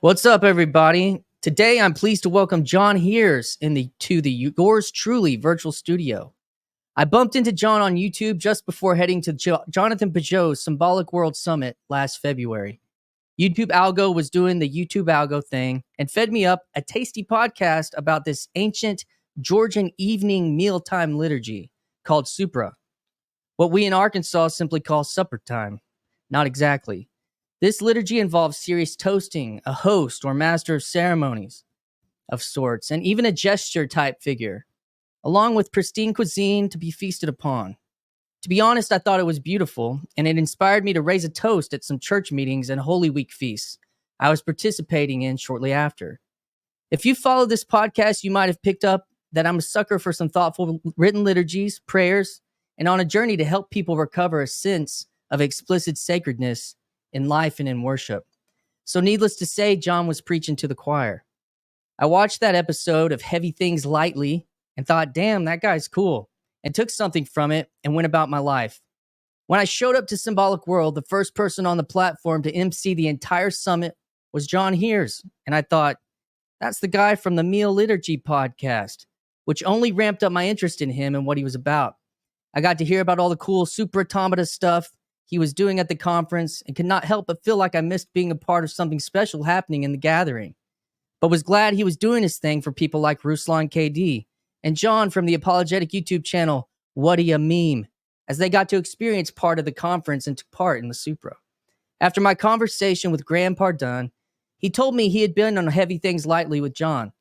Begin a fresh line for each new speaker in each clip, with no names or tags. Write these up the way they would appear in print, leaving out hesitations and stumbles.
What's up, everybody? Today, I'm pleased to welcome John Heers to the Yours Truly virtual studio. I bumped into John on YouTube just before heading to Jonathan Peugeot's Symbolic World Summit last February. YouTube Algo was doing the YouTube Algo thing and fed me up a tasty podcast about this ancient Georgian evening mealtime liturgy called Supra, what we in Arkansas simply call supper time. Not exactly. This liturgy involves serious toasting, a host or master of ceremonies of sorts, and even a gesture-type figure, along with pristine cuisine to be feasted upon. To be honest, I thought it was beautiful, and it inspired me to raise a toast at some church meetings and Holy Week feasts I was participating in shortly after. If you follow this podcast, you might have picked up that I'm a sucker for some thoughtful written liturgies, prayers, and on a journey to help people recover a sense of explicit sacredness in life and in worship. So needless to say, John was preaching to the choir. I watched that episode of Heavy Things Lightly and thought, damn, that guy's cool, and took something from it and went about my life. When I showed up to Symbolic World, the first person on the platform to MC the entire summit was John Heers, and I thought, that's the guy from the Meal Liturgy podcast, which only ramped up my interest in him and what he was about. I got to hear about all the cool Supra stuff he was doing at the conference and could not help but feel like I missed being a part of something special happening in the gathering, but was glad he was doing his thing for people like Ruslan KD and John from the apologetic YouTube channel What'd Ya Meme, as they got to experience part of the conference and took part in the Supra. After my conversation with Graham Pardun, he told me he had been on Heavy Things Lightly with John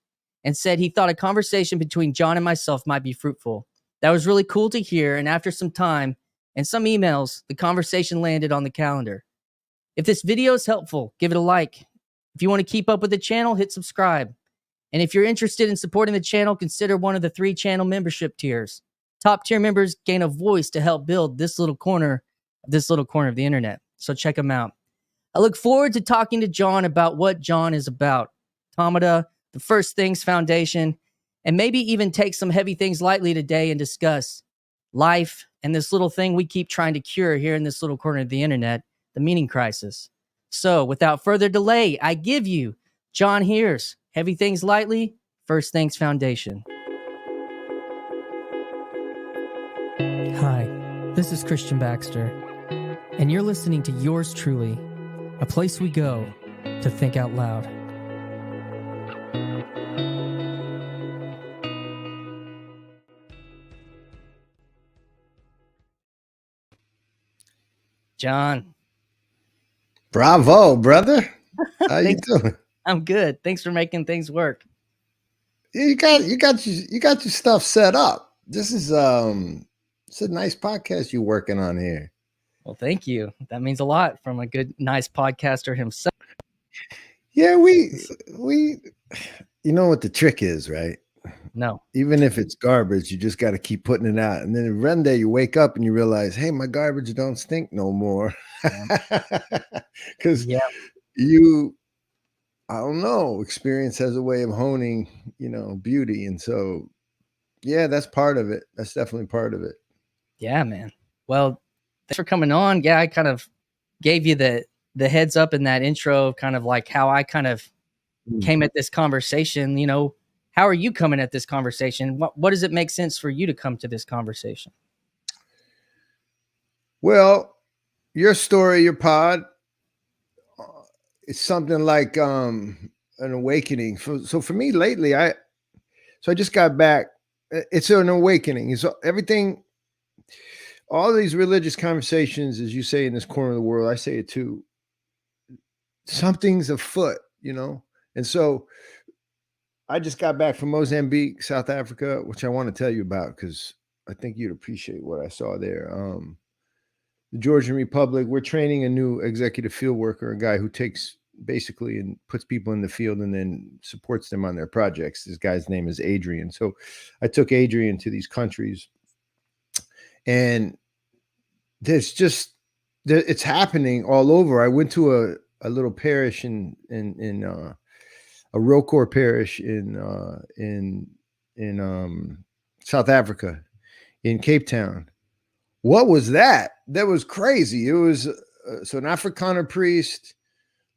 and said he thought a conversation between John and myself might be fruitful. That was really cool to hear, and after some time and some emails, the conversation landed on the calendar. If this video is helpful, give it a like. If you want to keep up with the channel, hit subscribe. And if you're interested in supporting the channel, consider one of the 3 channel membership tiers. Top tier members gain a voice to help build this little corner of the internet. So check them out. I look forward to talking to John about what John is about. Automata, the First Things Foundation, and maybe even take some heavy things lightly today and discuss life and this little thing we keep trying to cure here in this little corner of the internet, the meaning crisis. So without further delay, I give you John Heers, Heavy Things Lightly, First Things Foundation. Hi, this is Christian Baxter, and you're listening to Yours Truly, a place we go to think out loud. John.
Bravo, brother. How you doing?
I'm good. Thanks for making things work.
Yeah, you got your stuff set up. This is it's a nice podcast you're working on here.
Well, thank you. That means a lot from a good, nice podcaster himself.
Yeah, we you know what the trick is, right?
No.
Even if it's garbage, you just got to keep putting it out. And then one day you wake up and you realize, hey, my garbage don't stink no more. Because I don't know, experience has a way of honing, beauty. And so, yeah, that's part of it. That's definitely part of it.
Yeah, man. Well, thanks for coming on. Yeah, I kind of gave you the heads up in that intro, kind of like how I kind of came at this conversation. How are you coming at this conversation? What does it make sense for you to come to this conversation?
Well, your story, your pod, it's something like an awakening. So for me lately, I just got back. It's an awakening. It's everything, all these religious conversations, as you say in this corner of the world, I say it too. Something's afoot, and so I just got back from Mozambique, South Africa, which I want to tell you about because I think you'd appreciate what I saw there. The Georgian Republic, we're training a new executive field worker, a guy who takes basically and puts people in the field and then supports them on their projects. This guy's name is Adrian. So I took Adrian to these countries, and it's happening all over. I went to a little parish in a Rokor parish in South Africa, in Cape Town. What was that? That was crazy. It was so an Afrikaner priest,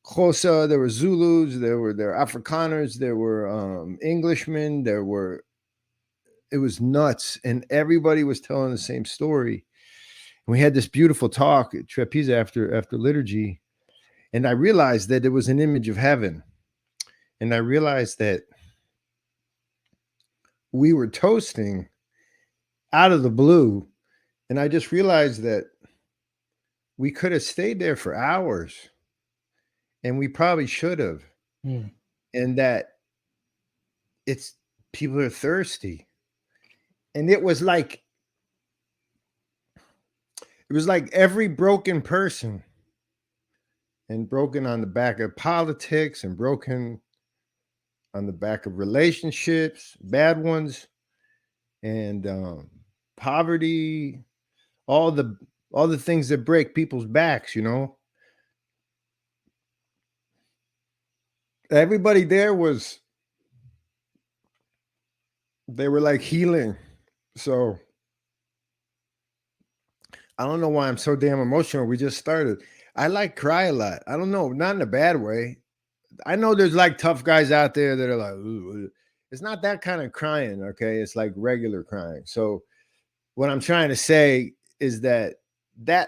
Xhosa, there were Zulus, there were Afrikaners, there were Englishmen, it was nuts, and everybody was telling the same story. And we had this beautiful talk at Trapeze after liturgy, and I realized that it was an image of heaven, and I realized that we were toasting out of the blue, and I just realized that we could have stayed there for hours, and we probably should have.
Mm.
And that people are thirsty. And it was like every broken person, and broken on the back of politics, and broken on the back of relationships, bad ones, and poverty, all the things that break people's backs, everybody there they were like healing. So I don't know why I'm so damn emotional. We just started. I like cry a lot. I don't know, not in a bad way. I know there's like tough guys out there that are like, ooh. It's not that kind of crying, okay? It's like regular crying. So what I'm trying to say is that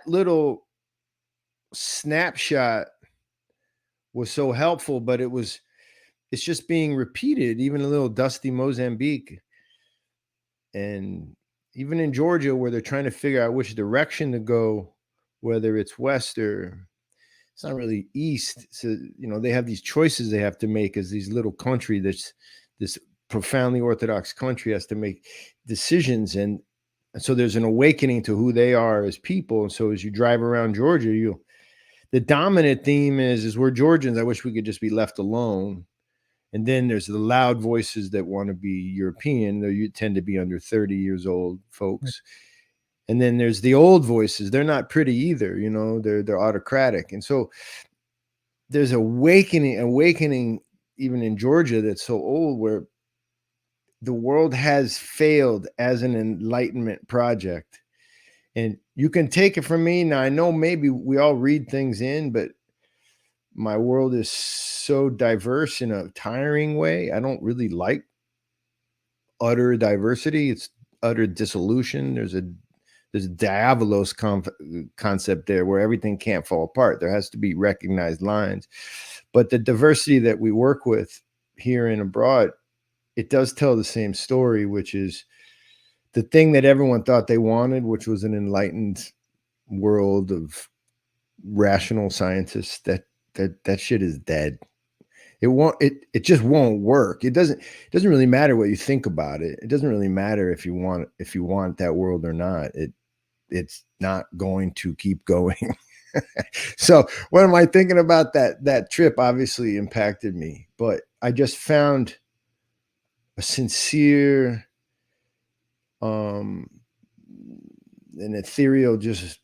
little snapshot was so helpful, but it's just being repeated, even a little dusty Mozambique. And even in Georgia, where they're trying to figure out which direction to go, whether it's west or it's not really east. So, they have these choices they have to make as these little country, this profoundly Orthodox country has to make decisions. And so there's an awakening to who they are as people. And so as you drive around Georgia, the dominant theme is we're Georgians. I wish we could just be left alone. And then there's the loud voices that want to be European. You tend to be under 30 years old folks. Right. And then there's the old voices. They're not pretty either. They're autocratic. And so there's awakening even in Georgia that's so old, where the world has failed as an enlightenment project. And you can take it from me. Now, I know maybe we all read things in, but my world is so diverse in a tiring way. I don't really like utter diversity. It's utter dissolution. There's a diabolos concept there, where everything can't fall apart. There has to be recognized lines. But the diversity that we work with here and abroad, it does tell the same story, which is the thing that everyone thought they wanted, which was an enlightened world of rational scientists. That shit is dead. It just won't work. It doesn't really matter what you think about it. It doesn't really matter if you want that world or not. It's not going to keep going. So what am I thinking about? That trip obviously impacted me, but I just found a sincere, an ethereal just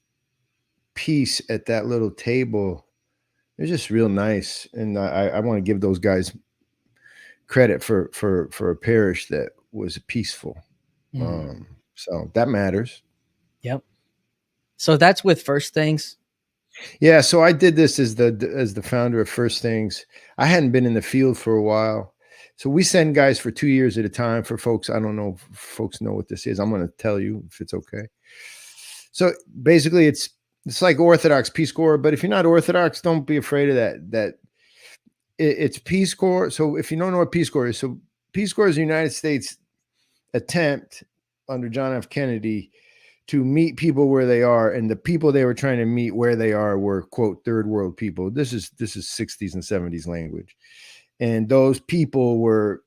peace at that little table. It's just real nice. And I want to give those guys credit for a parish that was peaceful. So that matters.
Yep. So that's with First Things.
Yeah. So I did this as the founder of First Things. I hadn't been in the field for a while. So we send guys for 2 years at a time. For folks, I don't know if folks know what this is. I'm going to tell you if it's okay. So basically it's like Orthodox Peace Corps, but if you're not Orthodox, don't be afraid of that. It's Peace Corps. So if you don't know what Peace Corps is, so Peace Corps is the United States attempt under John F. Kennedy to meet people where they are, and the people they were trying to meet where they are were, quote, third world people. This is 60s and 70s language, and those people were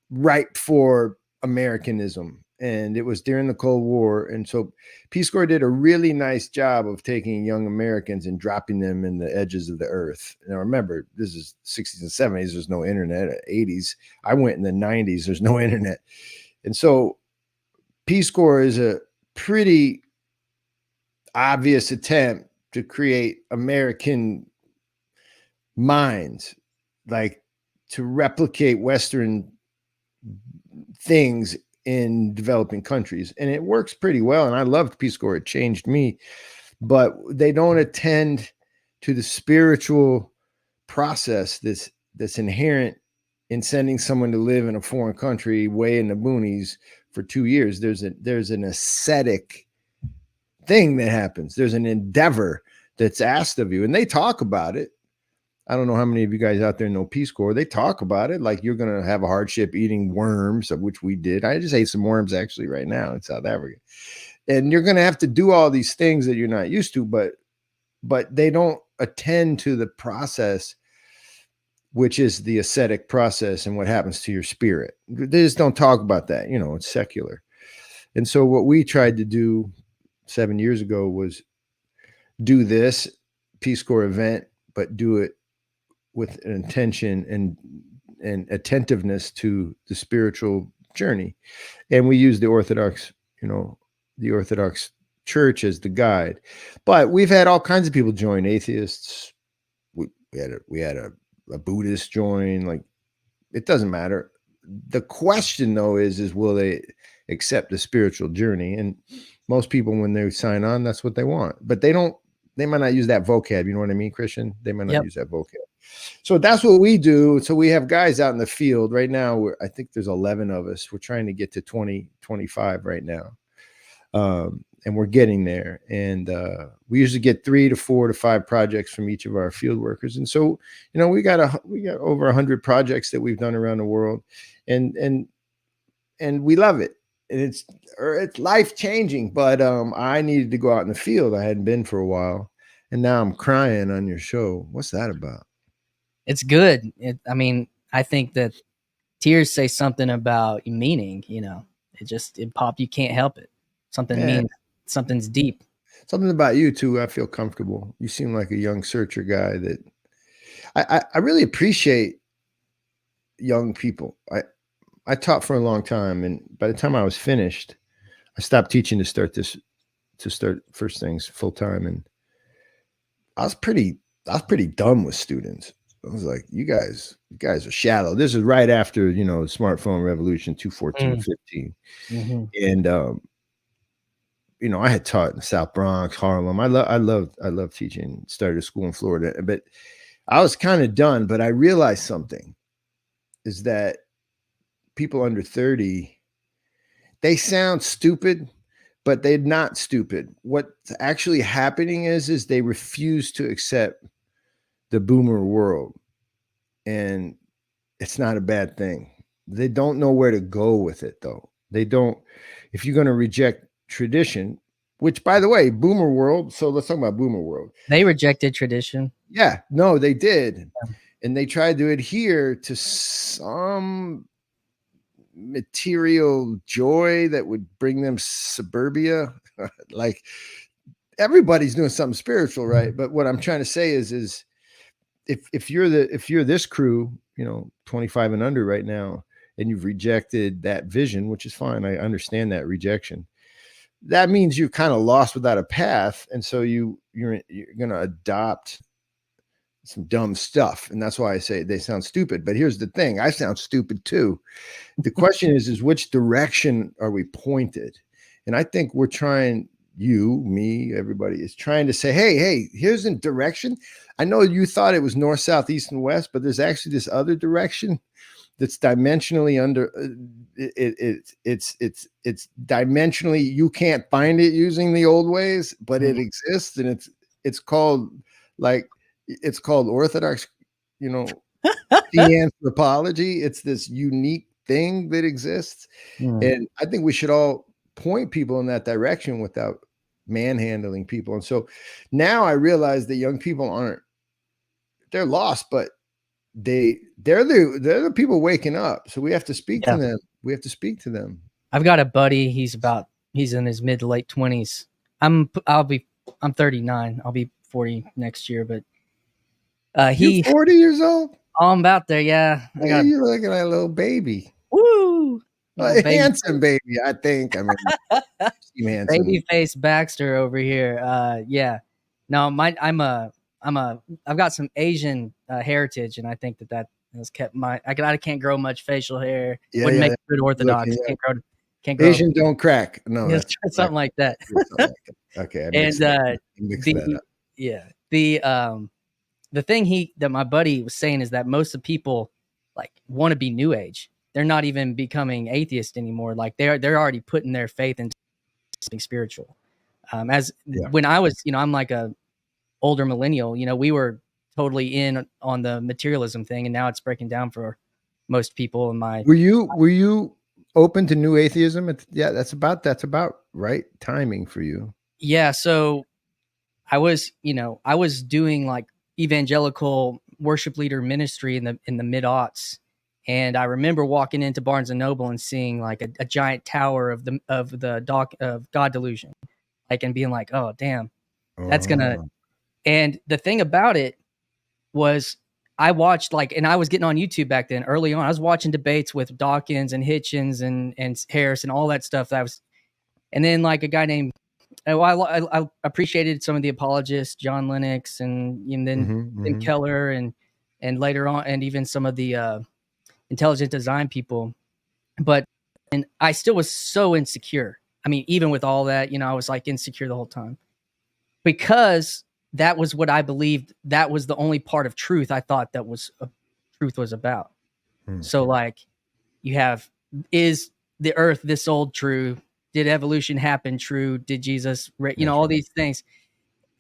ripe for Americanism. And it was during the Cold War. And so Peace Corps did a really nice job of taking young Americans and dropping them in the edges of the earth. Now, remember, this is 60s and 70s. There's no internet. 80s. I went in the 90s. There's no internet. And so Peace Corps is a pretty obvious attempt to create American minds, like to replicate Western things in developing countries. And it works pretty well. And I loved Peace Corps. It changed me. But they don't attend to the spiritual process that's inherent in sending someone to live in a foreign country way in the boonies for 2 years. There's an ascetic thing that happens. There's an endeavor that's asked of you, and they talk about it. I don't know how many of you guys out there know Peace Corps. They talk about it like you're going to have a hardship eating worms, of which we did. I just ate some worms actually right now in South Africa. And you're going to have to do all these things that you're not used to, but they don't attend to the process, which is the ascetic process and what happens to your spirit. They just don't talk about that. You know, it's secular. And so what we tried to do 7 years ago was do this Peace Corps event, but do it with an intention and attentiveness to the spiritual journey. And we use the Orthodox, the Orthodox Church as the guide. But we've had all kinds of people join, atheists. We had a Buddhist join. Like, it doesn't matter. The question though is will they accept the spiritual journey? And most people, when they sign on, that's what they want. But they might not use that vocab. You know what I mean, Christian? They might not use that vocab. So that's what we do. So we have guys out in the field right now. I think there's 11 of us. We're trying to get to 20, 25 right now. And we're getting there. And we usually get 3 to 4 to 5 projects from each of our field workers. And so, we got over 100 projects that we've done around the world, and we love it. And it's life changing. But I needed to go out in the field. I hadn't been for a while, and now I'm crying on your show. What's that about?
It's good. I think that tears say something about meaning. It pop. You can't help it. Something means something's deep.
Something about you too. I feel comfortable. You seem like a young searcher guy that I really appreciate young people. I taught for a long time, and by the time I was finished, I stopped teaching to start First Things full time, and I was pretty done with students. I was like, you guys are shallow. This is right after, the smartphone revolution, 2014, 15.
Mm-hmm.
And, I had taught in the South Bronx, Harlem. I love teaching, started a school in Florida, but I was kind of done. But I realized something is that people under 30, they sound stupid, but they're not stupid. What's actually happening is they refuse to accept the boomer world, and it's not a bad thing. They don't know where to go with it, though. They don't. If you're going to reject tradition, which, by the way, boomer world. So let's talk about boomer world.
They rejected tradition.
Yeah, no, they did, and they tried to adhere to some material joy that would bring them suburbia. Like, everybody's doing something spiritual, right? But what I'm trying to say is if you're this crew, 25 and under right now, and you've rejected that vision, which is fine. I understand that rejection. That means you're kind of lost without a path. And so you're going to adopt some dumb stuff. And that's why I say they sound stupid. But here's the thing. I sound stupid too. The question is which direction are we pointed? And I think we're trying, you, me, everybody is trying to say, hey, here's a direction. I know you thought it was north, south, east, and west, but there's actually this other direction that's dimensionally under it's dimensionally, you can't find it using the old ways, but it exists, and it's called Orthodox, anthropology. It's this unique thing that exists. And I think we should all point people in that direction without manhandling people. And so now I realize that young people they're lost, but they're the people waking up. So we have to speak to them.
I've got a buddy. He's in his mid to late 20s. I'm 39. I'll be 40 next year, but
You're 40 years old?
I'm about there. Yeah.
You're looking like a little baby.
Woo!
A handsome baby, I think. I mean, handsome.
Babyface Baxter over here. Yeah. No, I've got some Asian heritage, and I think that has kept I can't grow much facial hair. Wouldn't make good Orthodox. Can't grow.
Asian don't crack. No,
that's something like that.
Okay.
And the the thing that my buddy was saying is that most of the people like want to be new age. They're not even becoming atheist anymore. Like they're already putting their faith into something spiritual. As
Yeah.
when I was, I'm like a older millennial, we were totally in on the materialism thing, and now it's breaking down for most people in my.
Were you open to new atheism? Yeah, that's about right timing for you.
Yeah, so I was doing like evangelical worship leader ministry in the mid aughts, and I remember walking into Barnes and Noble and seeing like a giant tower of the doc of God delusion, like, and being like, oh damn, that's gonna.
Oh.
And the thing about it was, I watched and I was getting on YouTube back then. Early on, I was watching debates with Dawkins and Hitchens and Harris and all that stuff. And then like a guy named. I appreciated some of the apologists, John Lennox, and then Keller, and later on, and even some of the intelligent design people. And I still was so insecure. I mean, even with all that, I was like insecure the whole time, because that was what I believed. That was the only part of truth I thought that was truth was about. So like, you have, is the earth this old true? Did evolution happen true? Did Jesus, all these things,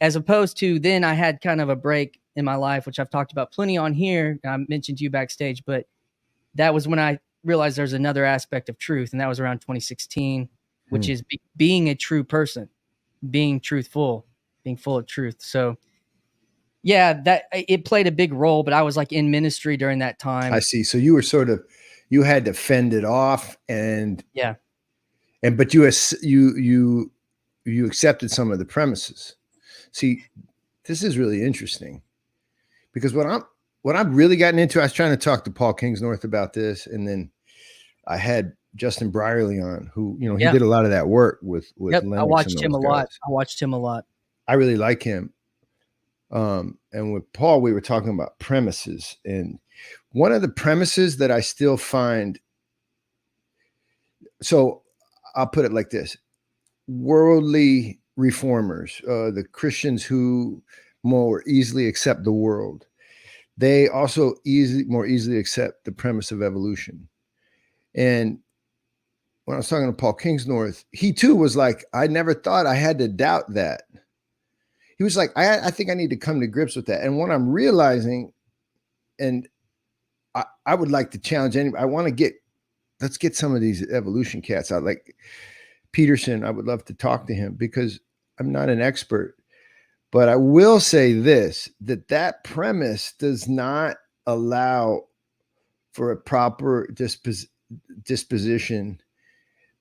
as opposed to then I had kind of a break in my life, which I've talked about plenty on here. I mentioned to you backstage, but that was when I realized there's another aspect of truth. And that was around 2016, which is being a true person, being truthful, being full of truth. So yeah, that it played a big role, but I was like in ministry during that time.
I see. So you were you had to fend it off, but you accepted some of the premises. See, this is really interesting, because what I've really gotten into, I was trying to talk to Paul Kingsnorth about this, and then I had Justin Brierley on, who he did a lot of that work with Lennox.
I watched him a lot.
I really like him. And with Paul, we were talking about premises, and one of the premises that I still find, so I'll put it like this: worldly reformers, the Christians who more easily accept the world, they also more easily accept the premise of evolution. And when I was talking to Paul Kingsnorth, he too was like, I never thought I had to doubt that. He was like, I think I need to come to grips with that. And what I'm realizing, and I would like to challenge anybody, let's get some of these evolution cats out. Like Peterson, I would love to talk to him, because I'm not an expert. But I will say this, that premise does not allow for a proper disposition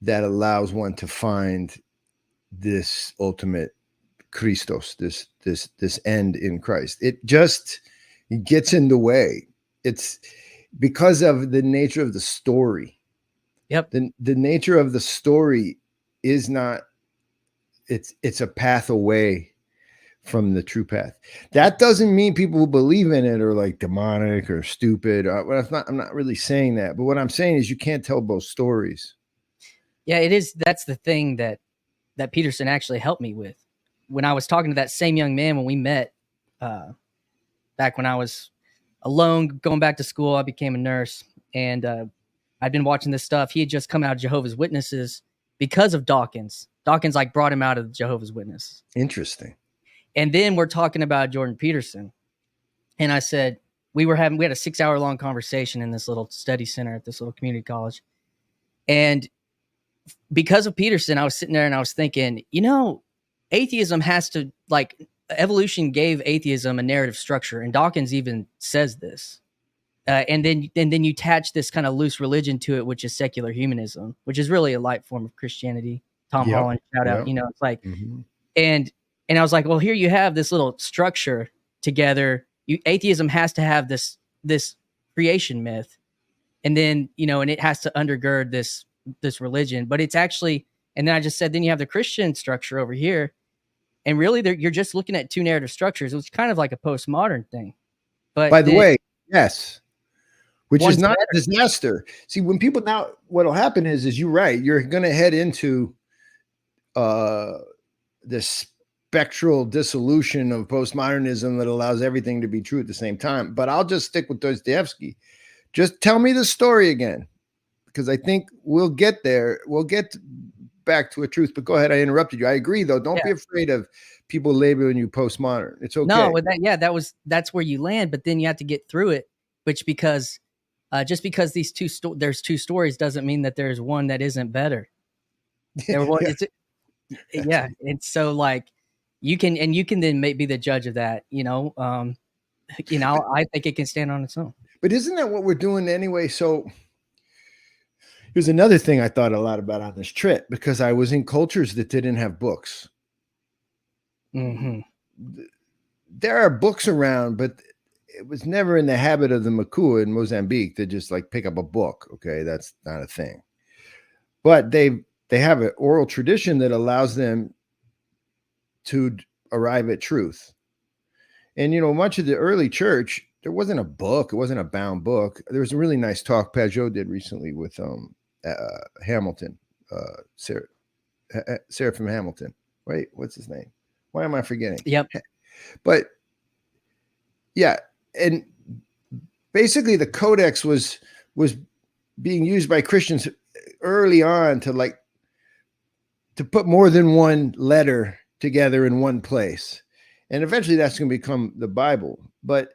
that allows one to find this ultimate Christos, this end in Christ. It just gets in the way. It's because of the nature of the story.
Yep.
The nature of the story is not, it's a path away from the true path. That doesn't mean people who believe in it are like demonic or stupid. I'm not really saying that. But what I'm saying is you can't tell both stories.
Yeah, it is. That's the thing that Peterson actually helped me with. When I was talking to that same young man when we met, back when I was alone, going back to school, I became a nurse, and I'd been watching this stuff. He had just come out of Jehovah's Witnesses because of Dawkins. Dawkins like brought him out of Jehovah's Witnesses.
Interesting.
And then we're talking about Jordan Peterson, and I said we had a 6-hour long conversation in this little study center at this little community college, and because of Peterson, I was sitting there and I was thinking, atheism has to, like, evolution gave atheism a narrative structure, and Dawkins even says this. And then you attach this kind of loose religion to it, which is secular humanism, which is really a light form of Christianity. Tom Holland, shout out. It's like, and I was like, well, here you have this little structure together. Atheism has to have this creation myth, and then and it has to undergird this religion. But it's actually, and then I just said, then you have the Christian structure over here, and really you're just looking at two narrative structures. It was kind of like a postmodern thing. But
by the way, yes. Which is not
better.
a disaster. See, when people now, what'll happen is you're right. You're going to head into this spectral dissolution of postmodernism that allows everything to be true at the same time. But I'll just stick with Dostoevsky. Just tell me the story again, because I think we'll get there. We'll get back to a truth. But go ahead. I interrupted you. I agree, though. Don't be afraid of people labeling you postmodern. It's okay.
No, with that, that's where you land. But then you have to get through it, which because just because these there's two stories doesn't mean that there's one that isn't better. Yeah. And so like you can then be the judge of that, I think it can stand on its own.
But isn't that what we're doing anyway? So here's another thing I thought a lot about on this trip, because I was in cultures that didn't have books.
Mm-hmm.
There are books around, but it was never in the habit of the Makua in Mozambique to just like pick up a book. Okay. That's not a thing. But they have an oral tradition that allows them to arrive at truth. And, much of the early church, there wasn't a book. It wasn't a bound book. There was a really nice talk Pajot did recently with Hamilton, Seraphim Hamilton. Wait, what's his name? Why am I forgetting?
Yep.
But yeah, and basically the codex was being used by Christians early on to put more than one letter together in one place. And eventually that's going to become the Bible. But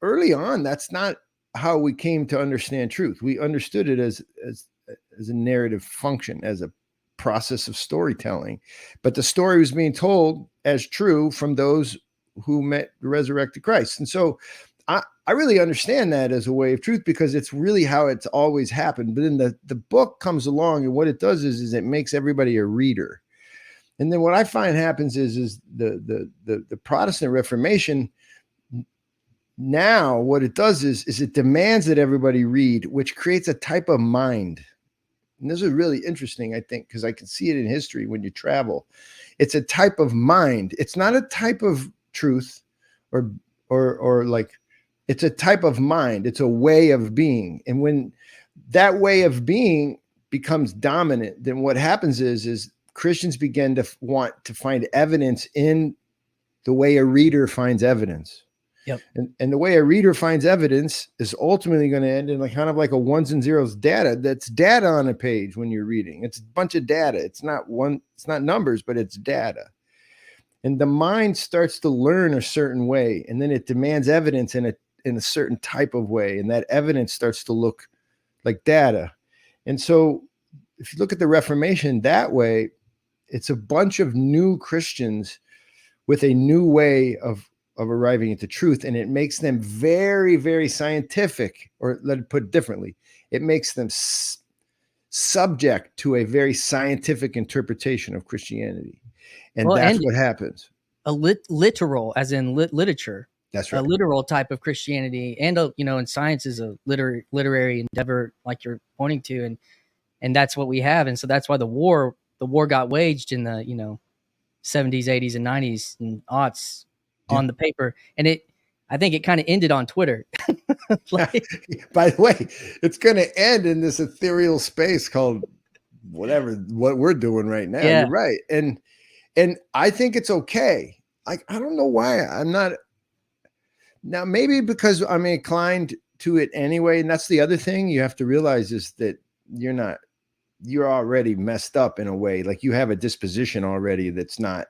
early on, that's not how we came to understand truth. We understood it as a narrative function, as a process of storytelling. But the story was being told as true from those who met the resurrected Christ. And so I really understand that as a way of truth, because it's really how it's always happened. But then the book comes along, and what it does is it makes everybody a reader. And then what I find happens is the Protestant Reformation, now what it does is it demands that everybody read, which creates a type of mind. And this is really interesting, I think, because I can see it in history when you travel. It's a type of mind. It's not a type of truth or like, it's a type of mind. It's a way of being. And when that way of being becomes dominant, then what happens is Christians begin to want to find evidence in the way a reader finds evidence.
Yep.
And the way a reader finds evidence is ultimately going to end in kind of like a ones and zeros data. That's data on a page when you're reading. It's a bunch of data. It's not numbers, but it's data. And the mind starts to learn a certain way, and then it demands evidence in a certain type of way. And that evidence starts to look like data. And so if you look at the Reformation that way, it's a bunch of new Christians with a new way of arriving at the truth. And it makes them very, very scientific, or let it put it differently. It makes them subject to a very scientific interpretation of Christianity. And that's what happens.
A literal, as in literature.
That's right.
A literal type of Christianity, and and science is a literary endeavor, like you're pointing to, and that's what we have. And so that's why the war got waged in the 70s, 80s, and 90s and aughts on the paper, and I think it kind of ended on Twitter.
By the way, it's going to end in this ethereal space called what we're doing right now. Yeah. You're right, and I think it's okay. I don't know why I'm not. Now, maybe because I'm inclined to it anyway. And that's the other thing you have to realize, is that you're already messed up in a way. Like, you have a disposition already that's not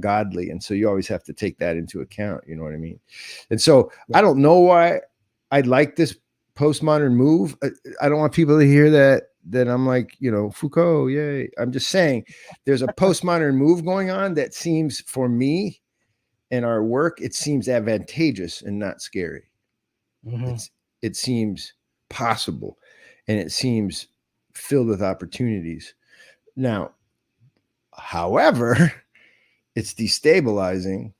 godly. And so you always have to take that into account. You know what I mean? And so I don't know why I like this postmodern move. I don't want people to hear that I'm like, Foucault, yay. I'm just saying there's a postmodern move going on that seems, for me, in our work, it seems advantageous and not scary. Mm-hmm. It seems possible, and it seems filled with opportunities. Now, however, it's destabilizing.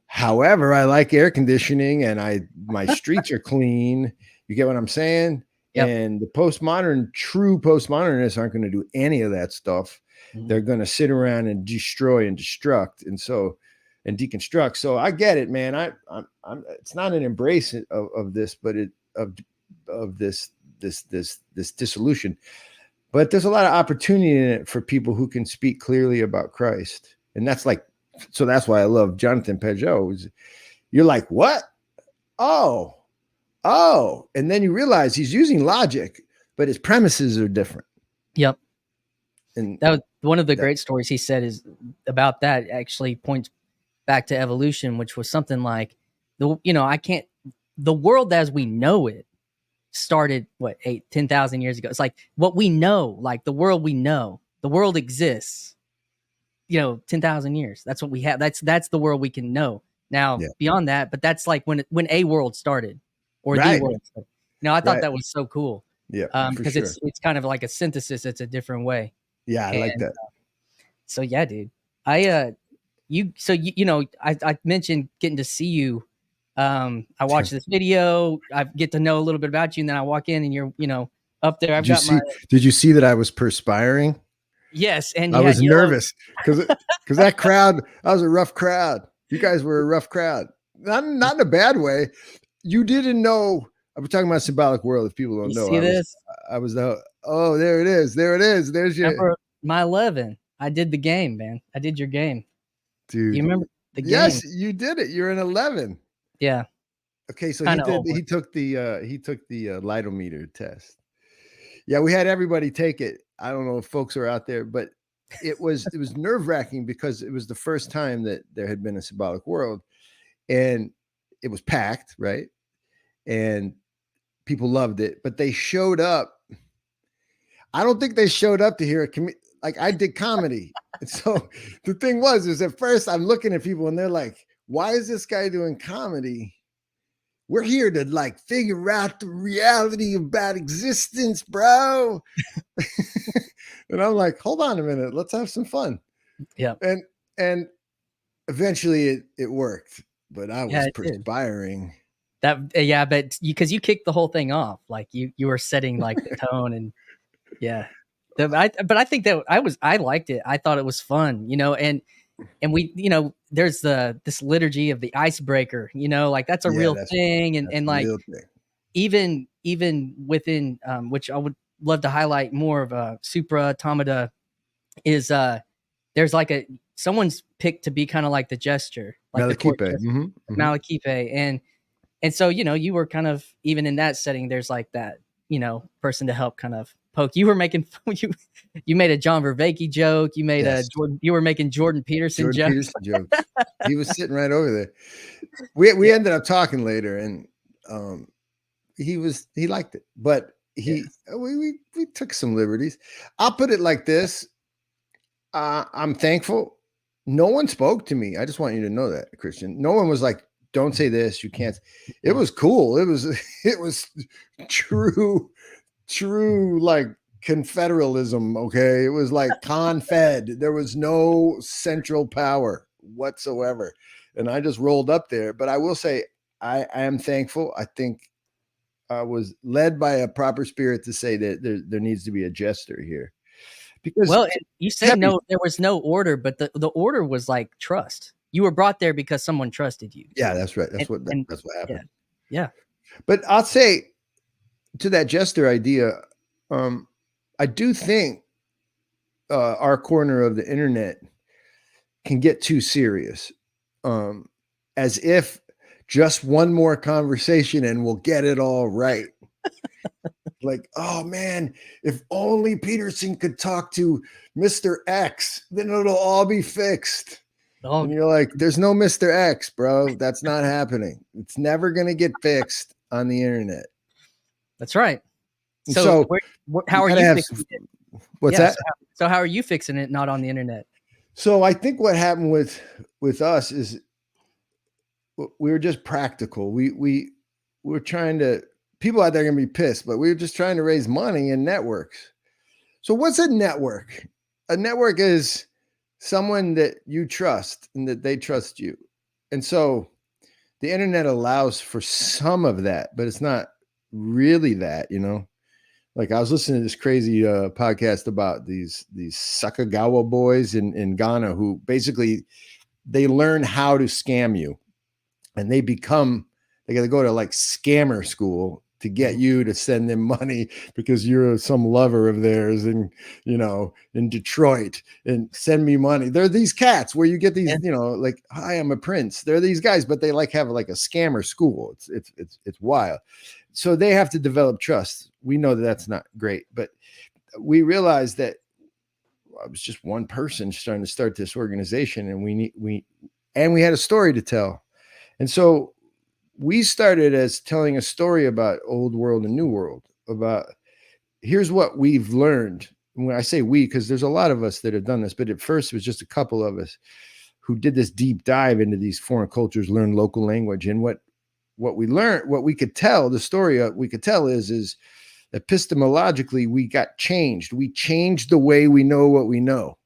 However, I like air conditioning, and my streets are clean. You get what I'm saying? Yep. And the true postmodernists aren't going to do any of that stuff. Mm-hmm. They're going to sit around and destroy and destruct. And deconstruct. So I get it, man. I'm it's not an embrace of this, but of this dissolution. But there's a lot of opportunity in it for people who can speak clearly about Christ. And that's like So that's why I love Jonathan Pageau. You're like, what? Oh, and then you realize he's using logic, but his premises are different.
Yep.
And
that was one of the great stories he said is about that actually points back to evolution, which was something like the world as we know it started 10,000 years ago. It's like what we know, like the world we know, the world exists, 10,000 years. That's what we have. That's the world we can know. Now, beyond that, but that's like when a world started, or the world started. I thought that was so cool.
Yeah,
because it's kind of like a synthesis. It's a different way.
Yeah, I like that.
So yeah, dude. I mentioned getting to see you. I watched this video. I get to know a little bit about you, and then I walk in, and you're up there.
Did you see that I was perspiring?
Yes, and
I was nervous because that crowd. I was a rough crowd. You guys were a rough crowd. Not in a bad way. You didn't know. I'm talking about Symbolic World. If people don't know,
see this?
I was the. Oh, there it is. There it is. There's your.
Remember my 11. I did the game, man. I did your game,
dude.
You remember the game?
Yes, you did it. You're an 11.
Yeah.
Okay, so he took the lightometer test. Yeah, we had everybody take it. I don't know if folks are out there, but it was nerve-wracking because it was the first time that there had been a Symbolic World, and it was packed, right? And people loved it, but they showed up. I don't think they showed up to hear a like I did comedy. And so the thing is at first I'm looking at people and they're like, why is this guy doing comedy? We're here to like figure out the reality about existence, bro. And I'm like, hold on a minute, let's have some fun.
Yeah.
And eventually it worked, but I was perspiring.
But because you kicked the whole thing off, like you were setting like the tone, and but I think that I liked it. I thought it was fun, and we, there's this liturgy of the icebreaker, like that's a real thing, and like even within which I would love to highlight more of Supra automata is there's like someone's picked to be kind of like the gesture, like the court gesture, Malakipe, and so you were kind of even in that setting. There's like that person to help kind of poke. You were making you made a John Vervaeke joke. You made you were making Jordan Peterson jokes.
He was sitting right over there. We ended up talking later, and he liked it, but we took some liberties. I'll put it like this. I'm thankful. No one spoke to me. I just want you to know that, Christian. No one was like, don't say this. You can't. It was cool. It was true like confederalism. Okay. It was like confed. There was no central power whatsoever. And I just rolled up there. But I will say, I am thankful. I think I was led by a proper spirit to say that there needs to be a jester here. Because
you said no, there was no order, but the order was like trust. You were brought there because someone trusted you.
Yeah, that's right. That's what happened.
Yeah.
But I'll say to that jester idea, I do think our corner of the internet can get too serious, as if just one more conversation and we'll get it all right. Like, oh man, if only Peterson could talk to Mr. X, then it'll all be fixed. And you're like, there's no Mr. X, bro. That's not happening. It's never going to get fixed on the internet.
That's right. So how are you fixing it?
What's that?
So how are you fixing it not on the internet?
So I think what happened with us is we were just practical. We were trying to, people out there are going to be pissed, but we were just trying to raise money in networks. So what's a network? A network is someone that you trust and that they trust you. And so the internet allows for some of that, but it's not really that, Like I was listening to this crazy podcast about these Sakagawa boys in Ghana who basically they learn how to scam you, and they got to go to like scammer school to get you to send them money because you're some lover of theirs and, in Detroit, and send me money. There are these cats where you get these, like, hi, I'm a prince. There are these guys, but they have like a scammer school. It's wild. So they have to develop trust. We know that that's not great, but we realized that I was just one person trying to start this organization, and we had a story to tell. And so we started as telling a story about old world and new world, about here's what we've learned. And when I say we, because there's a lot of us that have done this, but at first it was just a couple of us who did this deep dive into these foreign cultures, learned local language. And what we learned, what we could tell, the story we could tell is epistemologically, we got changed. We changed the way we know what we know.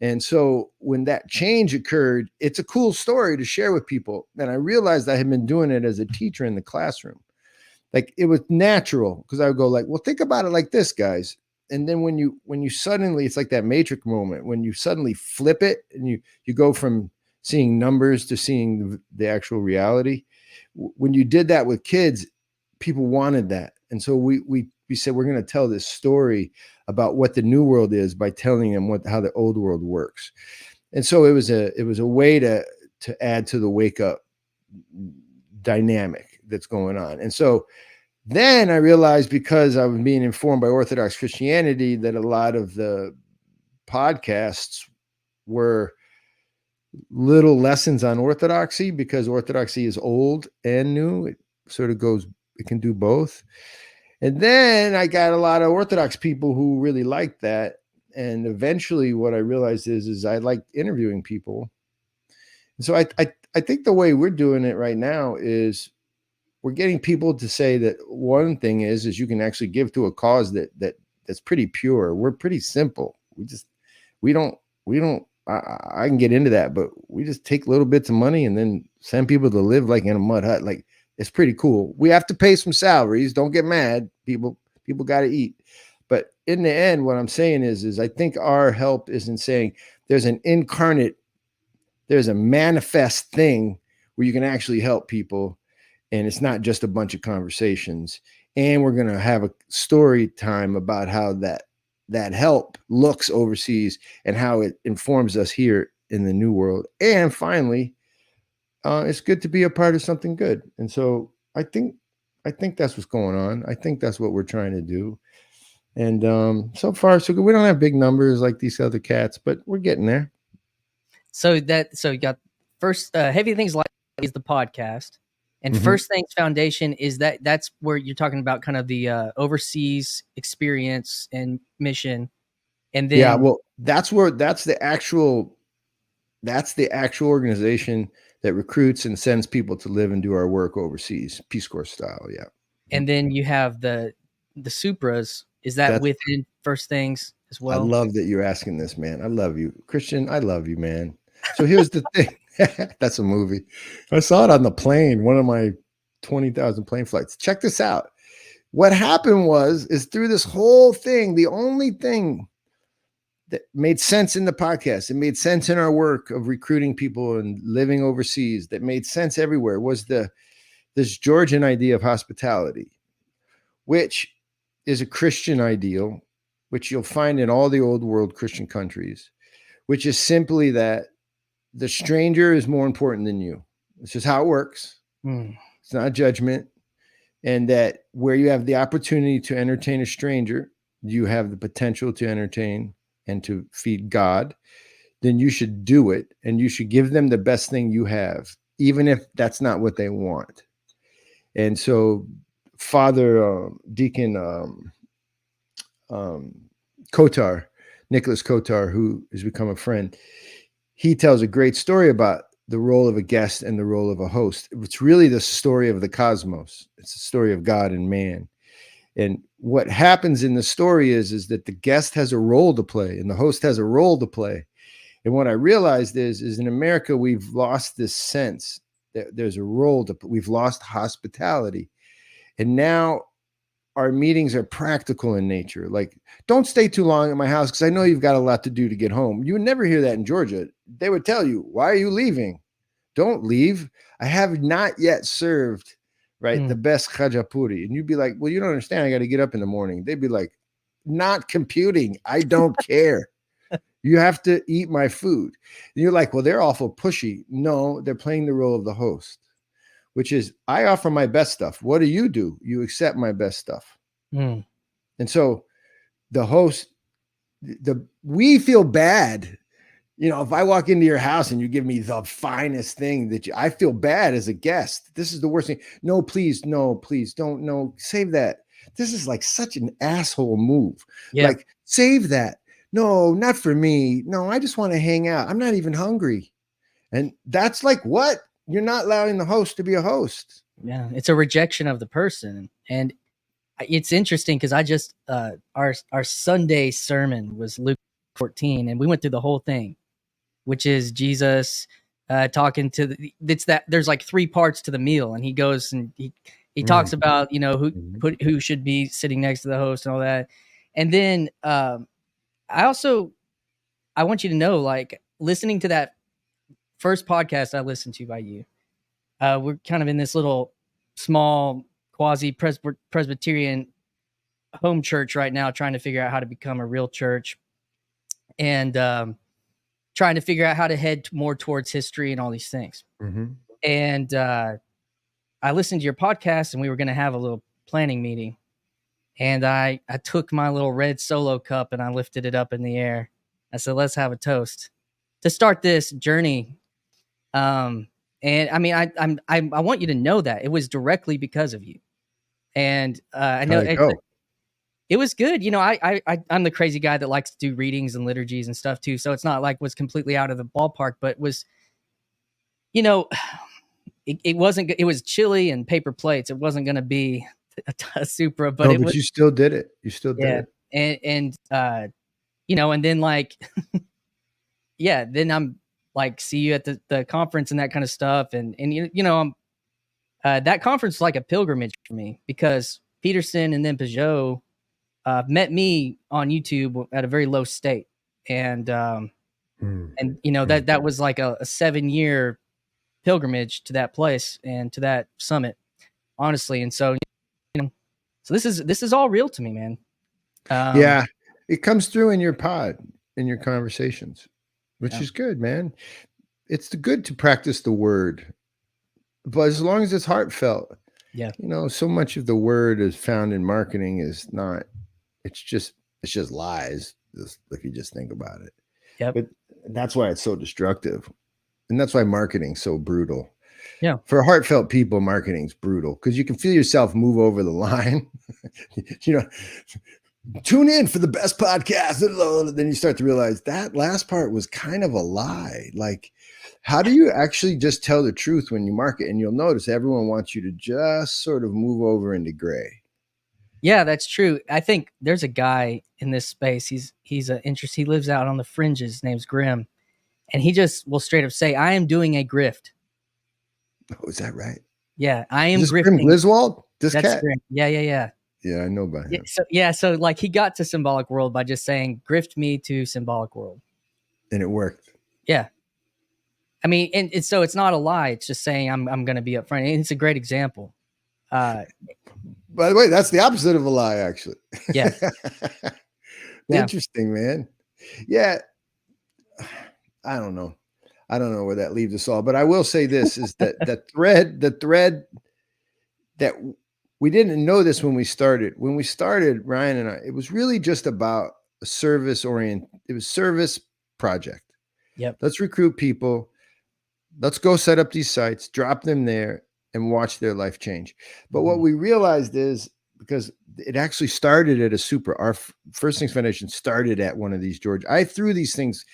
And so when that change occurred, it's a cool story to share with people. And I realized I had been doing it as a teacher in the classroom. Like, it was natural, because I would go like, well, think about it like this, guys. And then when you suddenly, it's like that matrix moment, when you suddenly flip it and you go from seeing numbers to seeing the actual reality. When you did that with kids, people wanted that. And so we said, we're going to tell this story about what the new world is by telling them how the old world works. And so it was a way to add to the wake up dynamic that's going on. And so then I realized, because I was being informed by Orthodox Christianity, that a lot of the podcasts were little lessons on Orthodoxy, because Orthodoxy is old and new. It sort of goes, it can do both. And then I got a lot of Orthodox people who really liked that. And eventually what I realized is I like interviewing people. And so I think the way we're doing it right now is we're getting people to say that one thing is you can actually give to a cause that's pretty pure. We're pretty simple. We don't, I can get into that, but we just take little bits of money and then send people to live like in a mud hut. Like, it's pretty cool. We have to pay some salaries. Don't get mad. People got to eat. But in the end, what I'm saying is I think our help is in saying there's a manifest thing where you can actually help people. And it's not just a bunch of conversations. And we're going to have a story time about how that help looks overseas and how it informs us here in the new world. And finally, it's good to be a part of something good. And so I think that's what's going on. I think that's what we're trying to do. And so far, so good. We don't have big numbers like these other cats, but we're getting there.
So you got first Heavy Things Light is the podcast, and First Things Foundation is that's where you're talking about kind of the overseas experience and mission. And then
well, that's the actual organization that recruits and sends people to live and do our work overseas, Peace Corps style. Yeah.
And then you have the Supras. Is that's within First Things as well?
I love that you're asking this, man. I love you, Christian. I love you, man. So here's the thing. That's a movie. I saw it on the plane, one of my 20,000 plane flights. Check this out. What happened is through this whole thing, the only thing that made sense in the podcast, it made sense in our work of recruiting people and living overseas, that made sense everywhere, was this Georgian idea of hospitality, which is a Christian ideal, which you'll find in all the old world Christian countries, which is simply that the stranger is more important than you. It's just how it works. It's not a judgment. And that where you have the opportunity to entertain a stranger, you have the potential to entertain and to feed God, then you should do it. And you should give them the best thing you have, even if that's not what they want. And so Father Deacon Kotar, Nicholas Kotar, who has become a friend, he tells a great story about the role of a guest and the role of a host. It's really the story of the cosmos. It's the story of God and man. And what happens in the story is that the guest has a role to play and the host has a role to play. And what I realized is in America, we've lost this sense that there's a role to, we've lost hospitality. And now our meetings are practical in nature. Like, don't stay too long at my house because I know you've got a lot to do to get home. You would never hear that in Georgia. They would tell you, why are you leaving? Don't leave. I have not yet served, right? The best khajapuri. And you'd be like, well, you don't understand. I got to get up in the morning. They'd be like, not computing. I don't care. You have to eat my food. And you're like, well, they're awful pushy. No, they're playing the role of the host, which is I offer my best stuff. What do? You accept my best stuff. And so the host, we feel bad. You know, if I walk into your house and you give me the finest thing I feel bad as a guest. This is the worst thing. No, please don't. No, save that. This is like such an asshole move.
Yeah.
Like, save that. No, not for me. No, I just want to hang out. I'm not even hungry. And that's like, what? You're not allowing the host to be a host.
Yeah. It's a rejection of the person. And it's interesting because I just, our Sunday sermon was Luke 14, and we went through the whole thing, which is Jesus talking to there's like 3 parts to the meal, and he goes and he talks about, you know, who should be sitting next to the host and all that. And then I want you to know, like, listening to that first podcast I listened to by you, we're kind of in this little small quasi Presbyterian home church right now, trying to figure out how to become a real church, and trying to figure out how to head more towards history and all these things. And I listened to your podcast, and we were going to have a little planning meeting. And I took my little red Solo cup and I lifted it up in the air. I said, let's have a toast to start this journey. And I mean, I want you to know that it was directly because of you. And I know it was good. You know, I'm the crazy guy that likes to do readings and liturgies and stuff too. So it's not like was completely out of the ballpark, but was, you know, it wasn't, it was chili and paper plates. It wasn't going to be a Supra, but
no, but you still did it. You still did
it. And you know, and then like, yeah, then I'm like, see you at the conference and that kind of stuff. And you know, that conference was like a pilgrimage for me, because Peterson and then Peugeot met me on YouTube at a very low state. And, and you know, that was like a 7-year pilgrimage to that place and to that summit, honestly. And so, you know, so this is all real to me, man.
Yeah, it comes through in your pod, in your conversations, which is good, man. It's good to practice the word, but as long as it's heartfelt.
Yeah.
You know, so much of the word is found in marketing is not, it's just lies, if you just think about it.
Yep.
But that's why it's so destructive. And that's why marketing's so brutal.
Yeah.
For heartfelt people, marketing's brutal because you can feel yourself move over the line. You know, tune in for the best podcast. Then you start to realize that last part was kind of a lie. Like, how do you actually just tell the truth when you market? And you'll notice everyone wants you to just sort of move over into gray.
Yeah, that's true. I think there's a guy in this space. He's an interest. He lives out on the fringes. His name's Grim. And he just will straight up say, I am doing a grift.
Oh, is that right?
Yeah, I am
is this
grifting.
Grim Griswold? This
That's
cat?
Grim. Yeah.
Yeah, I know about him.
So like he got to Symbolic World by just saying, grift me to Symbolic World.
And it worked.
Yeah. I mean, and so it's not a lie. It's just saying I'm going to be up front. And it's a great example.
By the way, that's the opposite of a lie, actually.
Yeah.
Interesting, man. Yeah. I don't know where that leaves us all, but I will say this is that the thread that we didn't know this when we started. When we started, Ryan and I, it was really just about a service project.
Yep.
Let's recruit people. Let's go set up these sites, drop them there, and watch their life change. But what we realized is, because it actually started at a Supra, our First Things Foundation started at one of these Georgia. I threw these things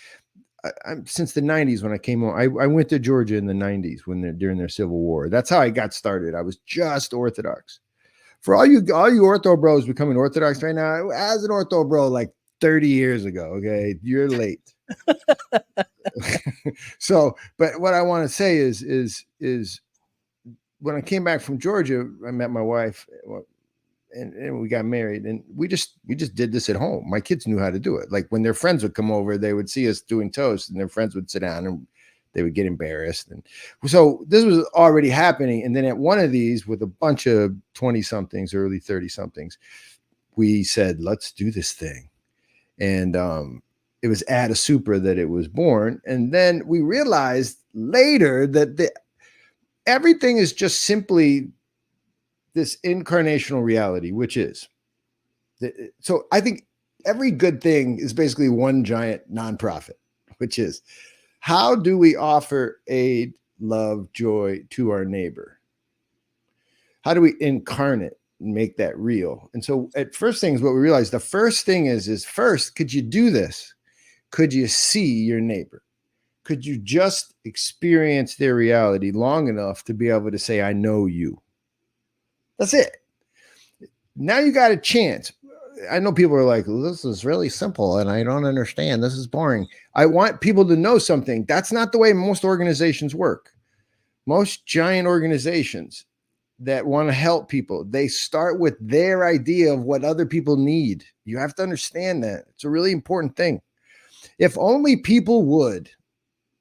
since the 90s when I came home. I went to Georgia in the 90s during their Civil War. That's how I got started. I was just Orthodox. For all you ortho bros becoming Orthodox right now, as an ortho bro like 30 years ago, okay, you're late. So, but what I want to say is when I came back from Georgia, I met my wife and we got married, and we just did this at home. My kids knew how to do it. Like when their friends would come over, they would see us doing toast and their friends would sit down and they would get embarrassed. And so this was already happening. And then at one of these with a bunch of 20 somethings, early 30 somethings, we said, let's do this thing. And it was at a Supra that it was born. And then we realized later that everything is just simply this incarnational reality, which is, so I think every good thing is basically one giant nonprofit, which is, how do we offer aid, love, joy to our neighbor? How do we incarnate and make that real? And so at first things, what we realized, the first thing is first, could you do this? Could you see your neighbor? Could you just experience their reality long enough to be able to say, I know you? That's it. Now you got a chance. I know people are like, this is really simple and I don't understand. This is boring. I want people to know something. That's not the way most organizations work. Most giant organizations that want to help people, they start with their idea of what other people need. You have to understand that. It's a really important thing. If only people would,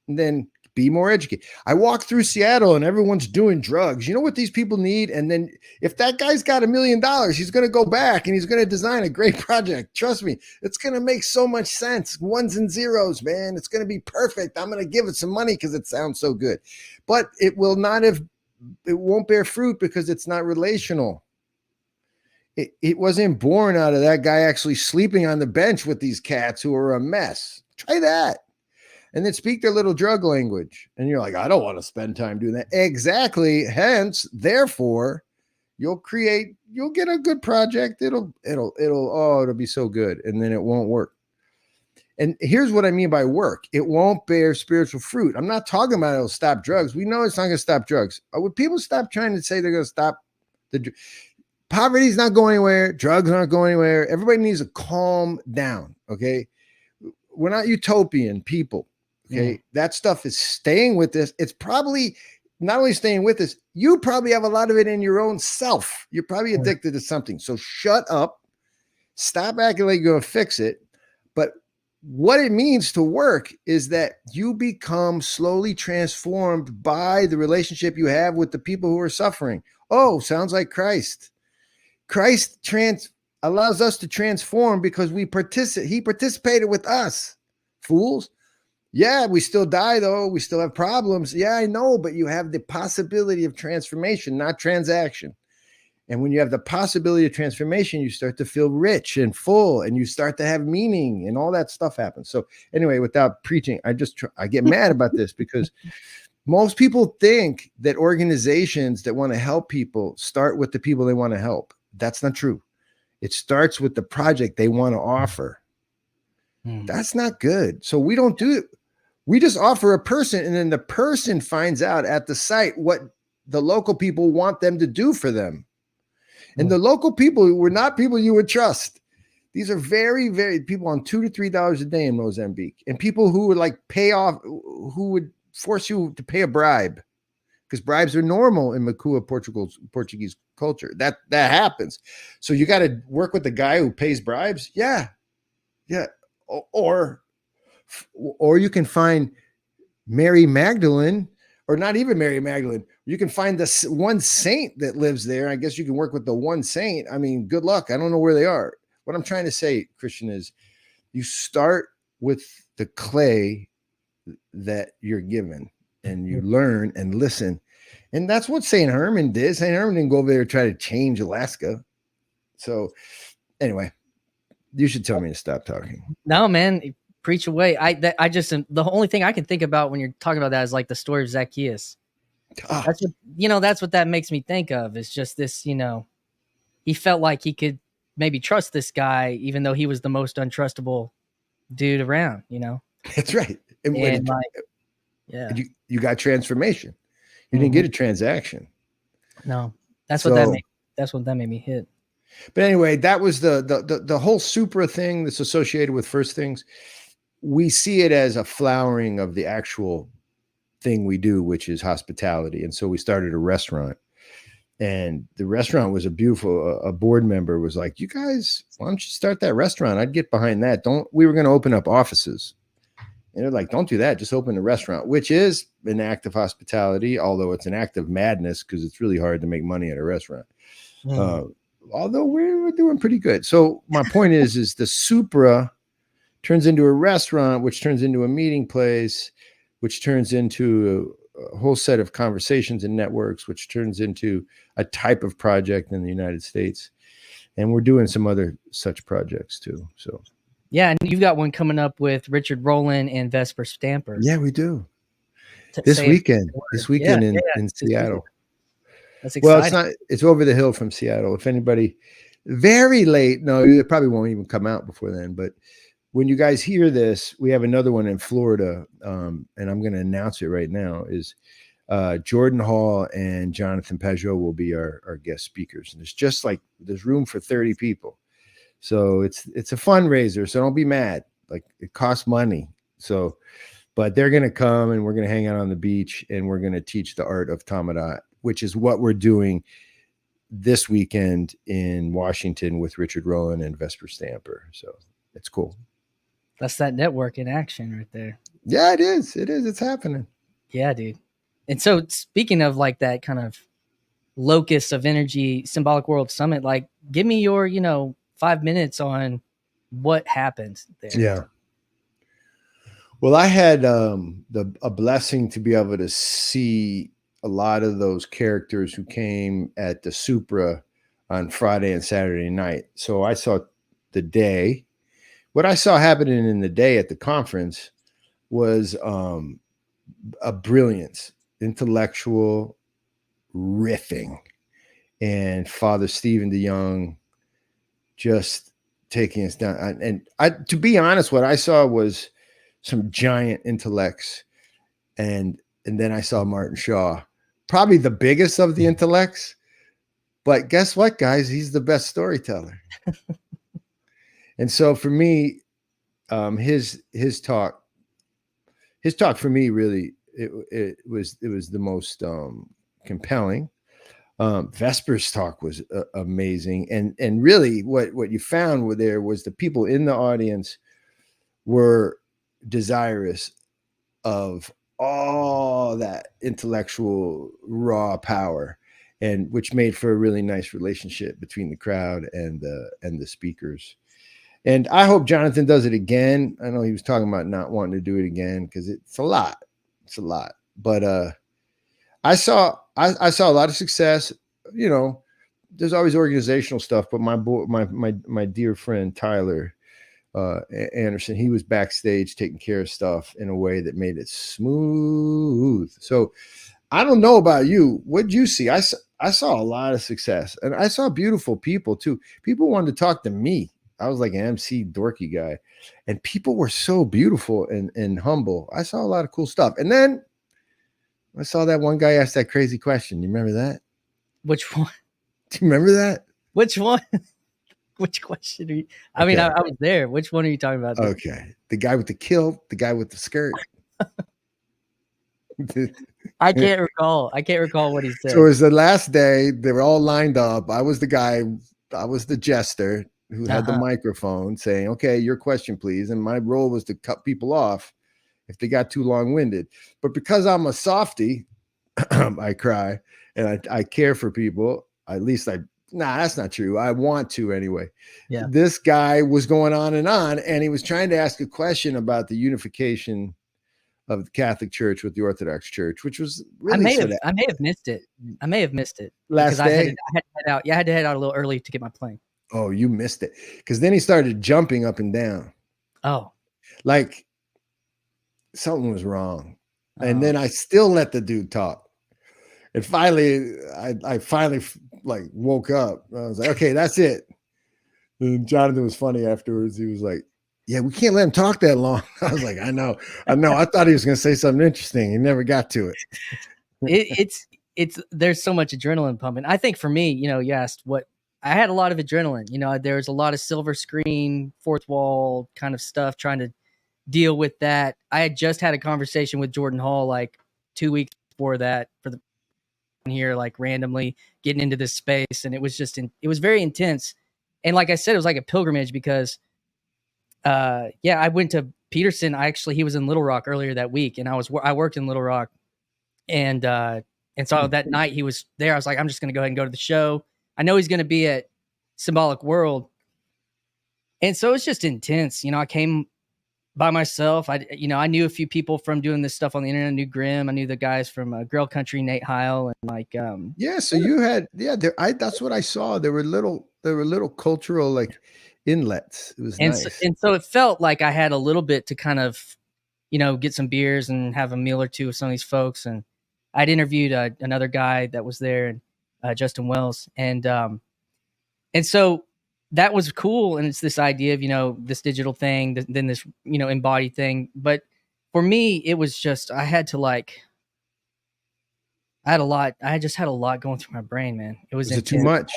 then be more educated. I walk through Seattle and everyone's doing drugs. You know what these people need? And then if that guy's got $1 million, he's going to go back and he's going to design a great project. Trust me, it's going to make so much sense. Ones and zeros, man. It's going to be perfect. I'm going to give it some money because it sounds so good. But it won't bear fruit because it's not relational. It wasn't born out of that guy actually sleeping on the bench with these cats who are a mess. Try that. And then speak their little drug language. And you're like, I don't want to spend time doing that. Exactly. Hence, therefore, you'll get a good project. It'll be so good. And then it won't work. And here's what I mean by work. It won't bear spiritual fruit. I'm not talking about it'll stop drugs. We know it's not going to stop drugs. Would people stop trying to say they're going to stop poverty's not going anywhere. Drugs aren't going anywhere. Everybody needs to calm down. Okay. We're not utopian people. Okay. That stuff is staying with us. It's probably not only staying with us, you probably have a lot of it in your own self. You're probably addicted to something. So shut up, stop acting like you're going to fix it. But what it means to work is that you become slowly transformed by the relationship you have with the people who are suffering. Oh, sounds like Christ. Christ allows us to transform because he participated with us. Fools. Yeah, we still die though. We still have problems. Yeah, I know, but you have the possibility of transformation, not transaction. And when you have the possibility of transformation, you start to feel rich and full and you start to have meaning and all that stuff happens. So anyway, without preaching, I get mad about this because most people think that organizations that want to help people start with the people they want to help. That's not true. It starts with the project they want to offer. That's not good. So we don't do it. We just offer a person and then the person finds out at the site what the local people want them to do for them. And the local people were not people you would trust. These are very, very people on $2 to $3 a day in Mozambique and people who would like who would force you to pay a bribe because bribes are normal in Macua, Portuguese culture. That happens. So you got to work with the guy who pays bribes. Yeah. Yeah. Or you can find Mary Magdalene, or not even Mary Magdalene. You can find the one saint that lives there. I guess you can work with the one saint. I mean, good luck. I don't know where they are. What I'm trying to say, Christian, is you start with the clay that you're given and you learn and listen. And that's what St. Herman did. St. Herman didn't go over there and try to change Alaska. So anyway, you should tell me to stop talking.
No, man, preach away. I just the only thing I can think about when you're talking about that is like the story of Zacchaeus. That's what, that's what that makes me think of. It's just this, he felt like he could maybe trust this guy, even though he was the most untrustable dude around,
That's right. And
yeah,
you got transformation. You didn't get a transaction.
No, that's what that made me hit.
But anyway, that was the whole Supra thing that's associated with first things. We see it as a flowering of the actual thing we do, which is hospitality. And so we started a restaurant. And the restaurant was a board member was like, you guys, why don't you start that restaurant? I'd get behind that. We were going to open up offices. And they're like, don't do that. Just open a restaurant, which is an act of hospitality, although it's an act of madness because it's really hard to make money at a restaurant. Although we're doing pretty good. So my point is the Supra turns into a restaurant, which turns into a meeting place, which turns into a whole set of conversations and networks, which turns into a type of project in the United States. And we're doing some other such projects too. So
yeah, and you've got one coming up with Richard Rowland and Vesper Stamper.
yeah, we do. This weekend in Seattle.
That's exciting.
Well, it's over the hill from Seattle. If anybody very late, no, it probably won't even come out before then. But when you guys hear this, we have another one in Florida. And I'm going to announce it right now is Jordan Hall and Jonathan Pajot will be our guest speakers. And there's room for 30 people. So it's a fundraiser. So don't be mad. Like it costs money. So, but they're going to come and we're going to hang out on the beach and we're going to teach the art of Tamadot, which is what we're doing this weekend in Washington with Richard Rowland and Vesper Stamper. So it's cool.
That's that network in action right there.
Yeah, it is. It is. It's happening.
Yeah, dude. And so speaking of like that kind of locus of energy, Symbolic World Summit, like give me your, 5 minutes on what happened there.
Yeah. Well, I had a blessing to be able to see a lot of those characters who came at the Supra on Friday and Saturday night. So I saw the day. What I saw happening in the day at the conference was a brilliance, intellectual riffing, and Father Stephen DeYoung just taking us down. And to be honest, what I saw was some giant intellects, and then I saw Martin Shaw, probably the biggest of the intellects. But guess what, guys? He's the best storyteller. And so for me, his talk for me really it was the most compelling. Vesper's talk was amazing, and really what you found there was the people in the audience were desirous of all that intellectual raw power, and which made for a really nice relationship between the crowd and the speakers. And I hope Jonathan does it again. I know he was talking about not wanting to do it again because it's a lot. But I saw a lot of success. There's always organizational stuff, but my dear friend Tyler Anderson, he was backstage taking care of stuff in a way that made it smooth. So I don't know about you. What'd you see? I saw a lot of success, and I saw beautiful people too. People wanted to talk to me. I was like an MC dorky guy, and people were so beautiful and humble. I saw a lot of cool stuff. And then I saw that one guy ask that crazy question. You remember that?
Which one?
Do you remember that?
Which one? Which question are you? I mean, I was there. Which one are you talking about?
Okay. The guy with the kilt, the guy with the skirt.
I can't recall what he said.
So it was the last day. They were all lined up. I was the guy. I was the jester who had the microphone saying, okay, your question, please. And my role was to cut people off if they got too long-winded. But because I'm a softie, I cry and I care for people. At least that's not true. I want to anyway.
Yeah.
This guy was going on, and he was trying to ask a question about the unification of the Catholic Church with the Orthodox Church, which was really
I may have missed it.
Last day?
I had to head out. Yeah, I had to head out a little early to get my plane.
Oh, you missed it. Because then he started jumping up and down.
Oh.
Like something was wrong. And then I still let the dude talk. And finally, I finally like woke up. I was like, okay, that's it. And Jonathan was funny afterwards. He was like, yeah, we can't let him talk that long. I was like, I know. I thought he was going to say something interesting. He never got to it.
There's so much adrenaline pumping. I think for me, you asked what I had a lot of adrenaline. There was a lot of silver screen, fourth wall kind of stuff, trying to deal with that. I had just had a conversation with Jordan Hall like 2 weeks before that for the here, like randomly getting into this space, and it was it was very intense. And like I said, it was like a pilgrimage because I went to Peterson, he was in Little Rock earlier that week, and I worked in Little Rock, and so that night he was there. I was like, I'm just going to go ahead and go to the show. I know he's going to be at Symbolic World, and so it's just intense. I came by myself. I knew a few people from doing this stuff on the internet. I knew Grimm. I knew the guys from Grail Country, Nate Heil, and
Yeah, so you had that's what I saw. There were little cultural like inlets. It was nice.
So it felt like I had a little bit to kind of, get some beers and have a meal or two with some of these folks. And I'd interviewed another guy that was there, Justin Wells, and so that was cool. And it's this idea of this digital thing, then this embodied thing. But for me, it was just I had just had a lot going through my brain, man. It was
Was it too
intense.
much?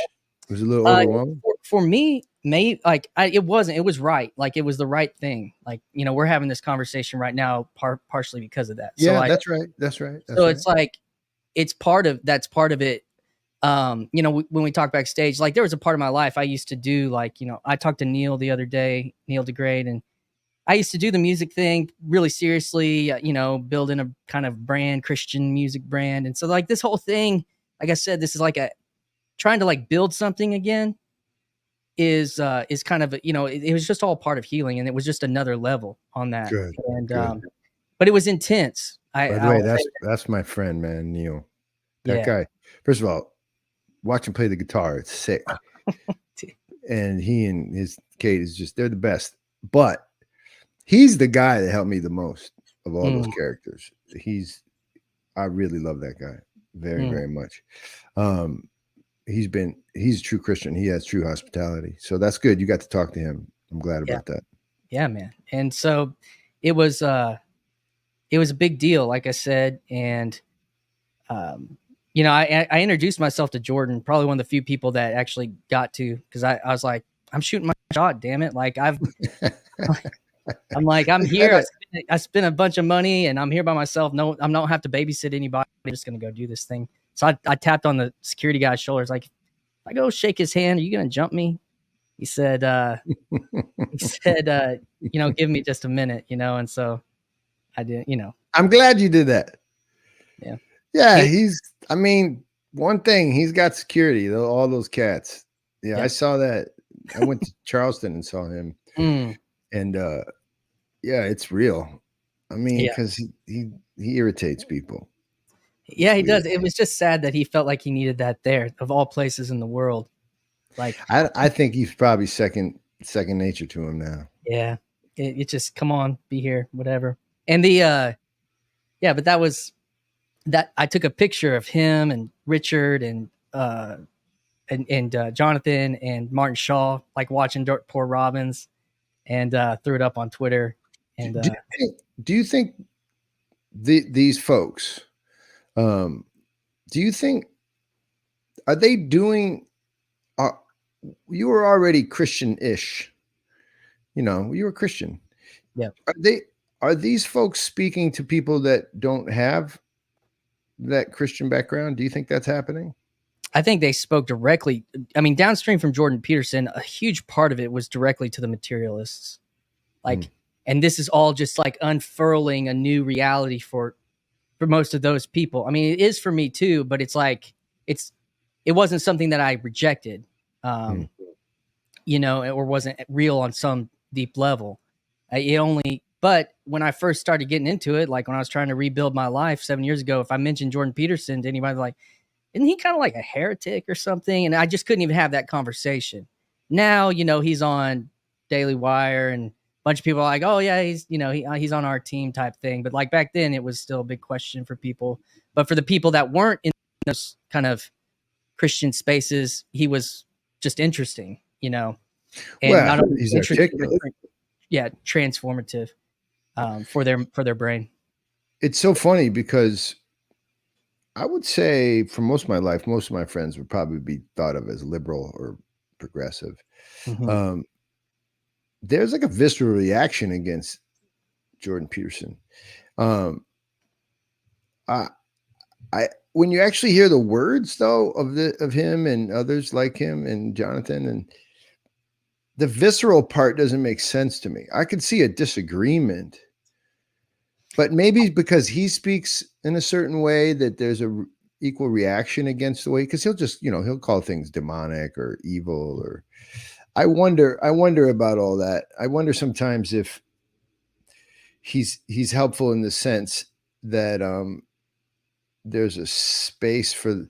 It was a little overwhelming.
For me, maybe it wasn't. It was right. Like it was the right thing. Like we're having this conversation right now, partially because of that.
Yeah,
So,
that's right. That's right.
So it's like that's part of it. When we talk backstage, like there was a part of my life I used to do. I talked to Neil the other day, Neil DeGrade, and I used to do the music thing really seriously. Building a kind of brand, Christian music brand, and so like this whole thing, like I said, this is like trying to like build something again. Is kind of it was just all part of healing, and it was just another level on that.
Good.
And
Good.
but it was intense.
By the way, that's my friend, man, Neil. That guy. First of all, watch him play the guitar. It's sick. And he and his Kate they're the best. But he's the guy that helped me the most of all those characters. I really love that guy very, very much. He's a true Christian. He has true hospitality. So that's good. You got to talk to him. I'm glad about that.
Yeah, man. And so it was a big deal, like I said. And, I introduced myself to Jordan, probably one of the few people that actually got to, because I was like, I'm shooting my shot, damn it. Like I'm here. I spent a bunch of money and I'm here by myself. No, I don't have to babysit anybody. I'm just going to go do this thing. So I tapped on the security guy's shoulders, like, if I go shake his hand, are you going to jump me? He said, give me just a minute, and so I did,
I'm glad you did that.
Yeah.
Yeah. One thing, he's got security, all those cats. Yeah. I saw that. I went to Charleston and saw him. And yeah, it's real. Because he irritates people.
Yeah, he does. It was just sad that he felt like he needed that there, of all places in the world. Like
I think he's probably second nature to him now.
Yeah. It just, come on, be here, whatever. And but that was that. I took a picture of him and Richard and Jonathan and Martin Shaw, like watching Poor Robbins, and threw it up on Twitter. And
do you think these folks, do you think, are they doing, you were already Christian-ish, you were Christian.
Yeah.
Are these folks speaking to people that don't have that Christian background? Do you think that's happening?
I think they spoke directly. Downstream from Jordan Peterson, a huge part of it was directly to the materialists. And this is all just like unfurling a new reality for most of those people. It is for me too, but it's like, it wasn't something that I rejected, or wasn't real on some deep level. But when I first started getting into it, like when I was trying to rebuild my life 7 years ago, if I mentioned Jordan Peterson to anybody, like, isn't he kind of like a heretic or something? And I just couldn't even have that conversation. Now, he's on Daily Wire and a bunch of people are like, oh yeah, he's, he's on our team type thing. But like back then it was still a big question for people. But for the people that weren't in those kind of Christian spaces, he was just interesting, and not only
he's
interesting,
but
transformative for their brain.
It's so funny because I would say for most of my life, most of my friends would probably be thought of as liberal or progressive. There's like a visceral reaction against Jordan Peterson. When you actually hear the words though of him and others like him and Jonathan, and the visceral part doesn't make sense to me. I could see a disagreement, but maybe because he speaks in a certain way that there's a equal reaction against the way, because he'll just, he'll call things demonic or evil, or I wonder about all that. I wonder sometimes if he's helpful in the sense that there's a space for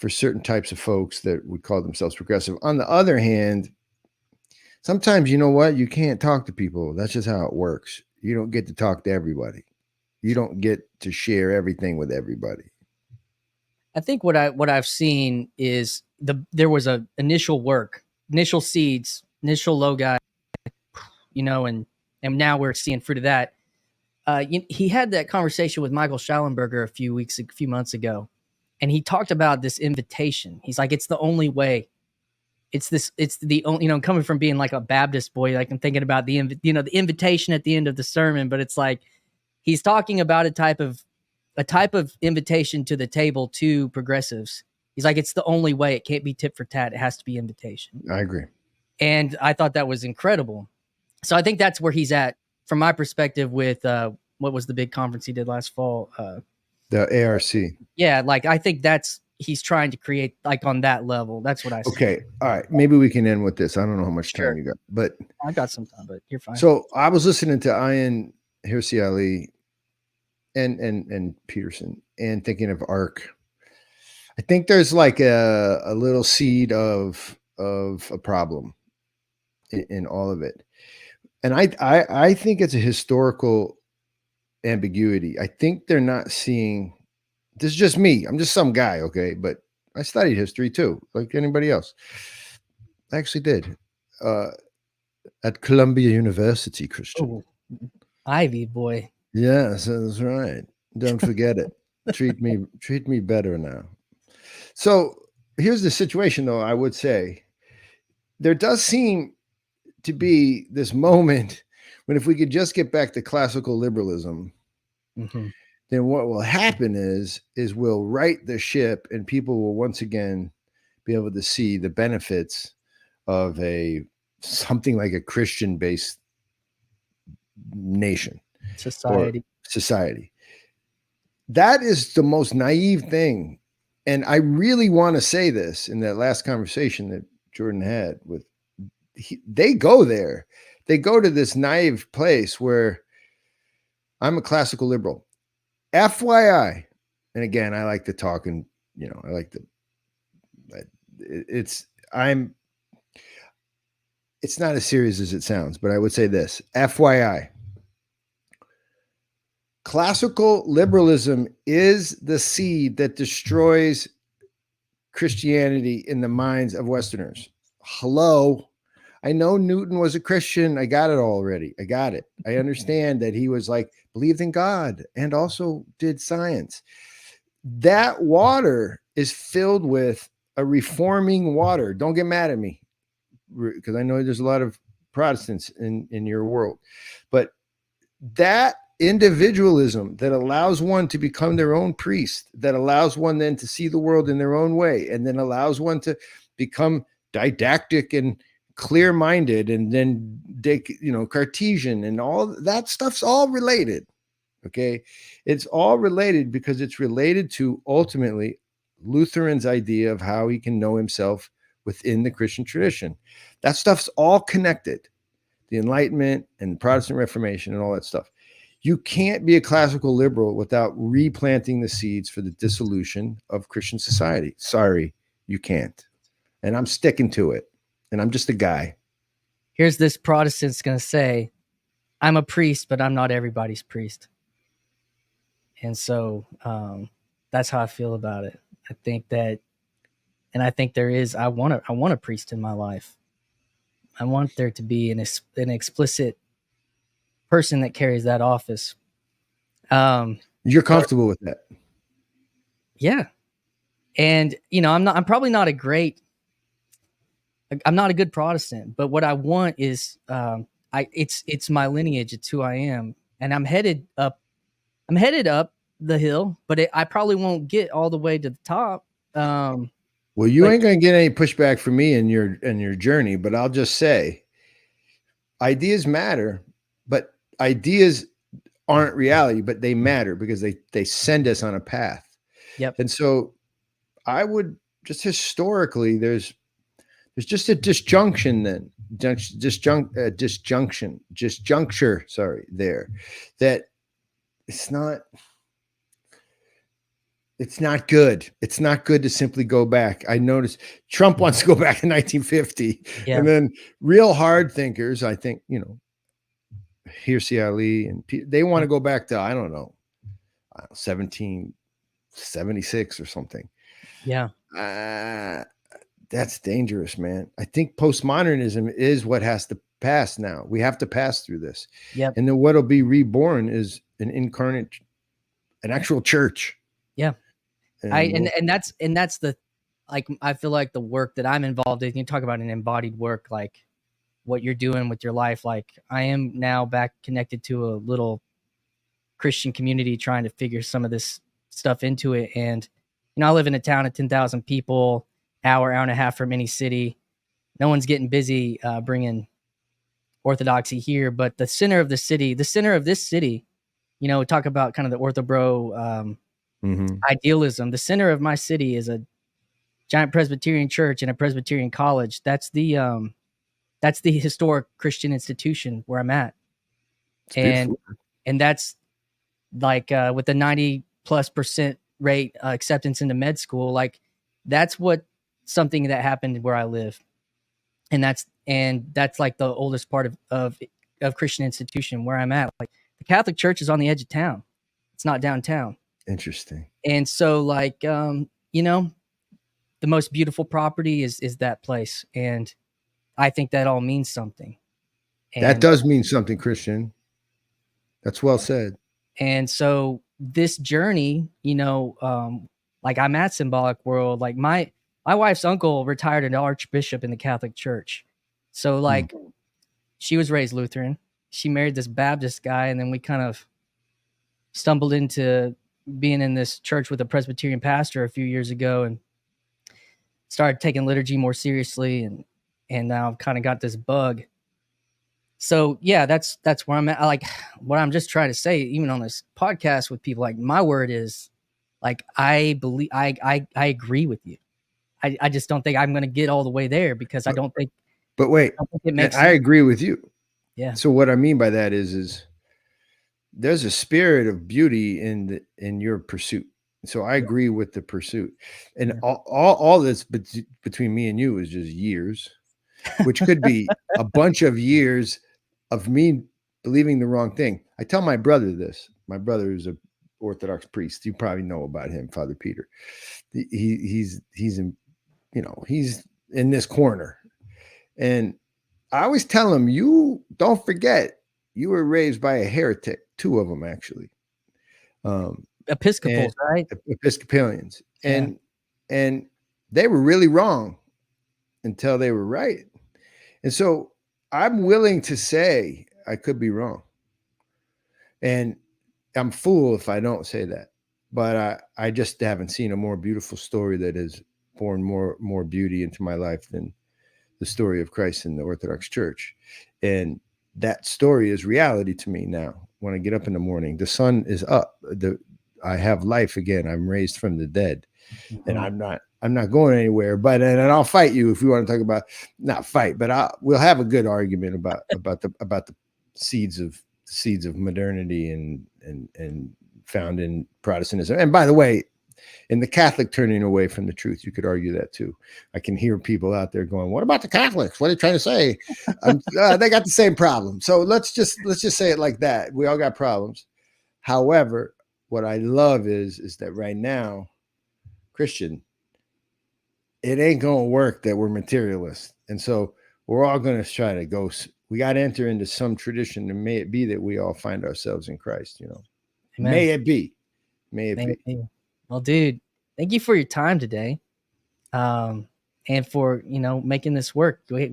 certain types of folks that would call themselves progressive. On the other hand, sometimes, you know what, you can't talk to people. That's just how it works. You don't get to talk to everybody. You don't get to share everything with everybody.
I think what I've seen is there was a initial work, initial seeds, initial logo, and now we're seeing fruit of that. He had that conversation with Michael Schallenberger a few months ago, and he talked about this invitation. He's like, it's the only way. It's the only, coming from being like a Baptist boy, like I'm thinking about the invitation at the end of the sermon, but it's like he's talking about a type of invitation to the table to progressives. He's like, it's the only way. It can't be tit for tat. It has to be invitation.
I agree.
And I thought that was incredible. So I think that's where he's at from my perspective with what was the big conference he did last fall?
The ARC.
Yeah, like I think he's trying to create like on that level. That's what I see.
Okay. All right. Maybe we can end with this. I don't know how much time you got, but
I got some time, but you're fine.
So I was listening to Ian Heers and Peterson and thinking of ARC. I think there's like a little seed of a problem in all of it. And I think it's a historical ambiguity. I think they're not seeing, this is just me. I'm just some guy. Okay. But I studied history too, like anybody else. I actually did at Columbia University, Christian.
Oh, Ivy boy.
Yes, that's right. Don't forget it. Treat me better now. So here's the situation, though. I would say there does seem to be this moment when, if we could just get back to classical liberalism, then what will happen is we'll right the ship, and people will once again be able to see the benefits of something like a Christian-based nation. Society. That is the most naive thing. And I really want to say this in that last conversation that Jordan had with, they go there. They go to this naive place where I'm a classical liberal. FYI. And again, I like to talk and, I like to, it's not as serious as it sounds, but I would say this, FYI. Classical liberalism is the seed that destroys Christianity in the minds of Westerners. Hello. I know Newton was a Christian. I got it already. I got it. I understand that he was like, believed in God and also did science. That water is filled with a reforming water. Don't get mad at me, because I know there's a lot of Protestants in your world, but that individualism that allows one to become their own priest, that allows one then to see the world in their own way, and then allows one to become didactic and clear-minded, and then Cartesian, and all that stuff's all related. Okay. It's all related because it's related to ultimately Lutherans' idea of how he can know himself within the Christian tradition. That stuff's all connected. The Enlightenment and the Protestant Reformation and all that stuff. You can't be a classical liberal without replanting the seeds for the dissolution of Christian society. Sorry, you can't. And I'm sticking to it. And I'm just a guy.
Here's this Protestant's going to say, I'm a priest, but I'm not everybody's priest. And so that's how I feel about it. I think there is, I want a priest in my life. I want there to be an explicit person that carries that office.
You're comfortable with that?
Yeah. And, I'm probably not I'm not a good Protestant, but what I want is, it's my lineage. It's who I am. And I'm headed up the hill, but I probably won't get all the way to the top.
Well, you
But
ain't gonna get any pushback from me in your journey, but I'll just say ideas matter, but ideas aren't reality, but they matter because they send us on a path.
yep,
And so I would just historically, there's just a disjunction then, disjuncture, sorry, there, that it's not good. It's not good to simply go back. I noticed Trump wants to go back to 1950,
yeah,
and then real hard thinkers, I think, Heers Ali, and they want to go back to, I don't know, 1776 or something.
yeah,
Uh, that's dangerous, man. I think postmodernism is what has to pass now. We have to pass through this.
yep,
And then what'll be reborn is an actual church.
yeah.
And
And that's the, like, I feel like the work that I'm involved in. You talk about an embodied work, like what you're doing with your life. Like, I am now back connected to a little Christian community, trying to figure some of this stuff into it. And I live in a town of 10,000 people, hour and a half from any city. No one's getting busy bringing orthodoxy here, but the center of this city, talk about kind of the orthobro idealism. The center of my city is a giant Presbyterian church and a Presbyterian college. That's the historic Christian institution where I'm at.
it's
And
beautiful.
that's like with the 90+% rate acceptance into med school, like that's something that happened where I live. And that's like the oldest part of Christian institution where I'm at. Like, the Catholic Church is on the edge of town. It's not downtown.
Interesting.
And so, like, the most beautiful property is that place. And I think that all means something.
That
And
does mean something, Christian. That's well said.
and so this journey, like, I'm at Symbolic World. Like, my wife's uncle retired an archbishop in the Catholic Church. So, like, she was raised Lutheran. She married this Baptist guy, and then we kind of stumbled into being in this church with a Presbyterian pastor a few years ago, and started taking liturgy more seriously, and now I've kind of got this bug. So yeah, that's where I'm at. Like, what I'm just trying to say, even on this podcast with people, like, my word is, like, I believe, I agree with you. I just don't think I'm going to get all the way there, because I don't think
Wait,
it makes
I
sense.
agree with you.
Yeah.
So what I mean by that is there's a spirit of beauty in your pursuit. So I agree with the pursuit, and
Yeah.
all this between me and you is just years, which could be a bunch of years of me believing the wrong thing. I tell my brother this. My brother is a Orthodox priest. You probably know about him, Father Peter. He's in, he's in this corner, and I always tell him, you don't forget you were raised by a heretic. Two of them, actually.
Episcopals, right?
Episcopalians.
Yeah.
And they were really wrong until they were right. And so I'm willing to say I could be wrong. And I'm fool if I don't say that. But I just haven't seen a more beautiful story that has born more beauty into my life than the story of Christ in the Orthodox Church. And that story is reality to me now. When I get up in the morning, the sun is up. I have life again. I'm raised from the dead, and I'm not going anywhere. But and I'll fight you if we want to talk about, not fight, but we'll have a good argument about the seeds of modernity and found in Protestantism. And by the way, in the Catholic turning away from the truth, you could argue that too. I can hear people out there going, "What about the Catholics? What are you trying to say?" They got the same problem. So let's just say it like that. We all got problems. However, what I love is that right now, Christian, it ain't gonna work that we're materialists, and so we're all gonna try to go. We got to enter into some tradition, and may it be that we all find ourselves in Christ.
Amen.
May it be. May it be.
Well, dude, thank you for your time today, and for making this work. We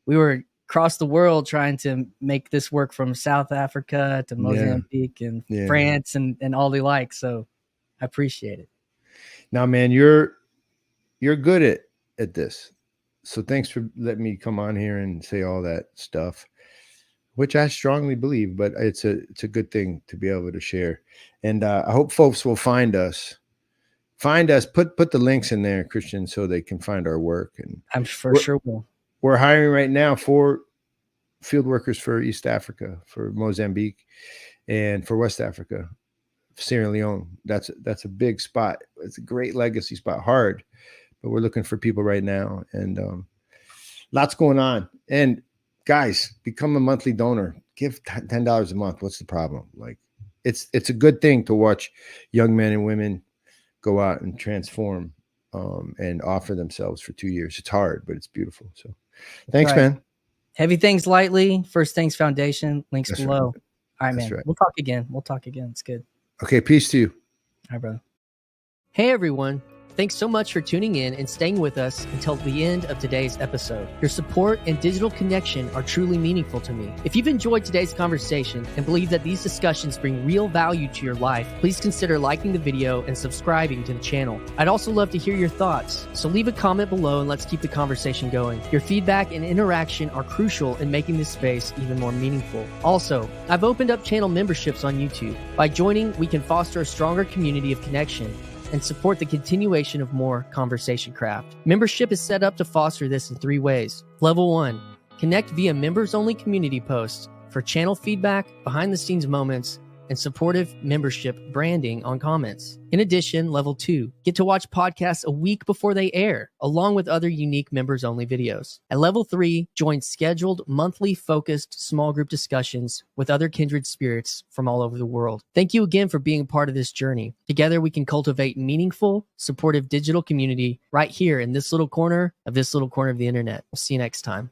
were across the world trying to make this work, from South Africa to Mozambique and France and all the like. So I appreciate it.
Now, man, you're you're good at this. So thanks for letting me come on here and say all that stuff, which I strongly believe, but it's a good thing to be able to share. And I hope folks will find us, put the links in there, Christian, so they can find our work. And
I'm for sure will.
We're hiring right now 4 field workers for East Africa, for Mozambique, and for West Africa, Sierra Leone. That's a big spot. It's a great legacy spot. Hard, but we're looking for people right now, and lots going on. And guys, become a monthly donor. Give $10 a month. What's the problem? Like, it's a good thing to watch young men and women go out and transform and offer themselves for 2 years. It's hard, but it's beautiful. So thanks, man.
Heavy Things Lightly, First Things Foundation, links
That's
below.
right.
All right,
That's
man.
right.
We'll talk again. It's good.
Okay, peace to you.
All right, brother. Hey, everyone. Thanks so much for tuning in and staying with us until the end of today's episode. Your support and digital connection are truly meaningful to me. If you've enjoyed today's conversation and believe that these discussions bring real value to your life, please consider liking the video and subscribing to the channel. I'd also love to hear your thoughts, so leave a comment below and let's keep the conversation going. Your feedback and interaction are crucial in making this space even more meaningful. Also, I've opened up channel memberships on YouTube. By joining, we can foster a stronger community of connection and support the continuation of more conversation craft. Membership is set up to foster this in 3 ways. Level 1, connect via members-only community posts for channel feedback, behind-the-scenes moments, and supportive membership branding on comments. In addition, Level 2, get to watch podcasts a week before they air, along with other unique members-only videos. At Level 3, join scheduled monthly focused small group discussions with other kindred spirits from all over the world. Thank you again for being a part of this journey. Together, we can cultivate meaningful, supportive digital community right here in this little corner of the internet. We'll see you next time.